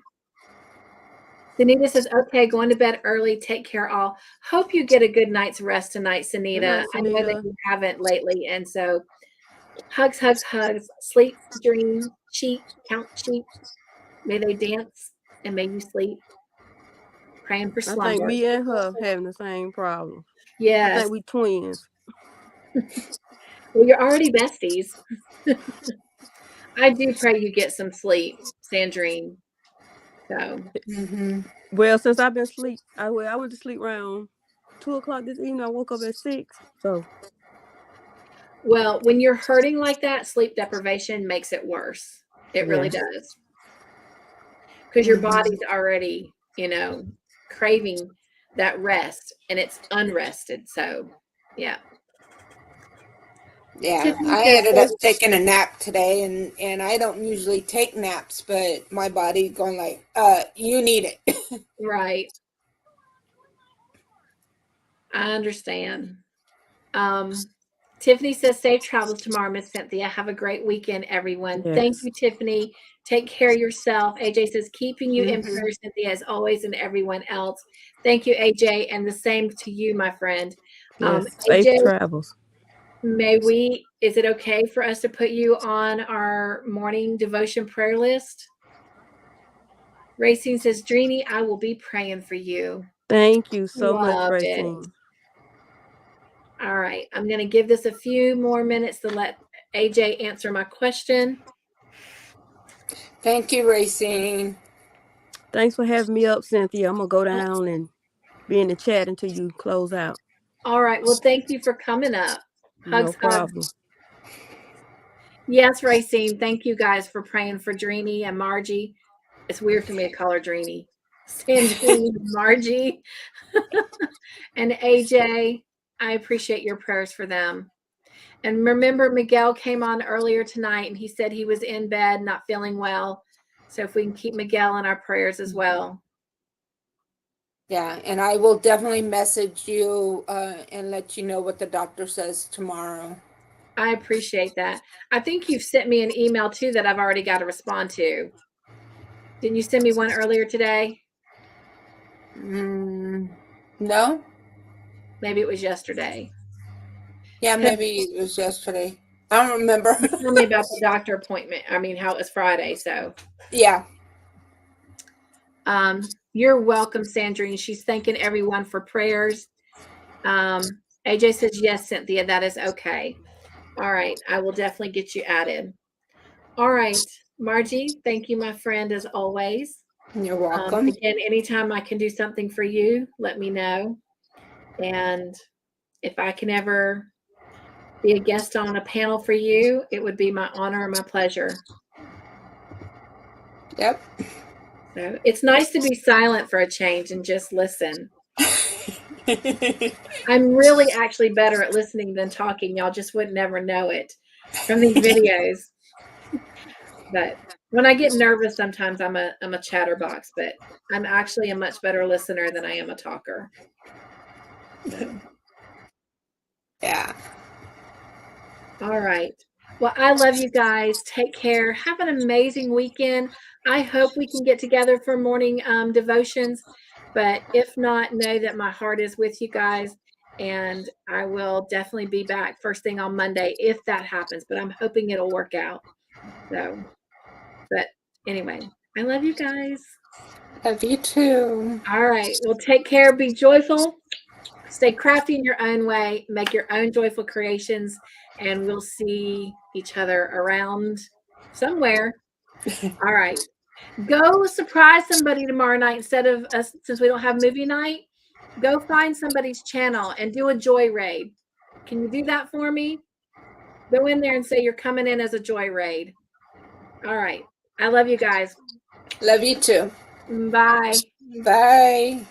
Sanita says, okay, going to bed early. Take care, all. Hope you get a good night's rest tonight, Sanita. I know that you haven't lately. And so hugs, hugs, hugs. Sleep, dream, sheep, count sheep. May they dance and may you sleep. Praying for slumber. I think me and her having the same problem. Yes. I think we twins. Well, you're already besties. I do pray you get some sleep, Sandrine. So. Well, since I've been asleep, I went to sleep around 2:00 this evening. I woke up at 6. So. Well, when you're hurting like that, sleep deprivation makes it worse. It really does. Because your body's already, you know, craving that rest, and it's unrested. So, yeah. Yeah, I ended up taking a nap today, and I don't usually take naps, but my body going like, you need it. Right. I understand. Tiffany says, safe travels tomorrow, Miss Cynthia. Have a great weekend, everyone. Yes. Thank you, Tiffany. Take care of yourself. AJ says, keeping you in prayer, Cynthia, as always, and everyone else. Thank you, AJ, and the same to you, my friend. Yes, safe AJ, travels. Is it okay for us to put you on our morning devotion prayer list? Racine says, Dreamy, I will be praying for you. Thank you so much, Racine. All right, I'm going to give this a few more minutes to let AJ answer my question. Thank you, Racine. Thanks for having me up, Cynthia. I'm going to go down and be in the chat until you close out. All right. Well, thank you for coming up. Hugs, no problem. Hugs. Yes, Racine. Thank you guys for praying for Dreamy and Margie. It's weird for me to call her Dreamy. Sandrine, Margie, and AJ. I appreciate your prayers for them. And remember, Miguel came on earlier tonight, and he said he was in bed, not feeling well. So if we can keep Miguel in our prayers as well. Yeah, and I will definitely message you and let you know what the doctor says tomorrow. I appreciate that. I think you've sent me an email too that I've already got to respond to. Didn't you send me one earlier today? No? Maybe it was yesterday. Yeah, maybe it was yesterday. I don't remember. You told me about the doctor appointment. I mean, how it was Friday. So, Yeah. You're welcome, Sandrine. She's thanking everyone for prayers. AJ says, yes, Cynthia, that is okay. All right. I will definitely get you added. All right. Margie, thank you, my friend, as always. You're welcome. Again, anytime I can do something for you, let me know. And if I can ever be a guest on a panel for you, it would be my honor and my pleasure. Yep. So it's nice to be silent for a change and just listen. I'm really actually better at listening than talking. Y'all just would never know it from these videos. But when I get nervous, sometimes I'm a chatterbox, but I'm actually a much better listener than I am a talker. So. Yeah. All right. Well, I love you guys. Take care. Have an amazing weekend. I hope we can get together for morning devotions. But if not, know that my heart is with you guys. And I will definitely be back first thing on Monday if that happens. But I'm hoping it'll work out. So, but anyway, I love you guys. Love you too. All right. Well, take care. Be joyful. Stay crafty in your own way. Make your own joyful creations. And we'll see each other around somewhere. All right. Go surprise somebody tomorrow night instead of us, since we don't have movie night. Go find somebody's channel and do a joy raid. Can you do that for me? Go in there and say you're coming in as a joy raid. All right. I love you guys. Love you too. Bye. Bye.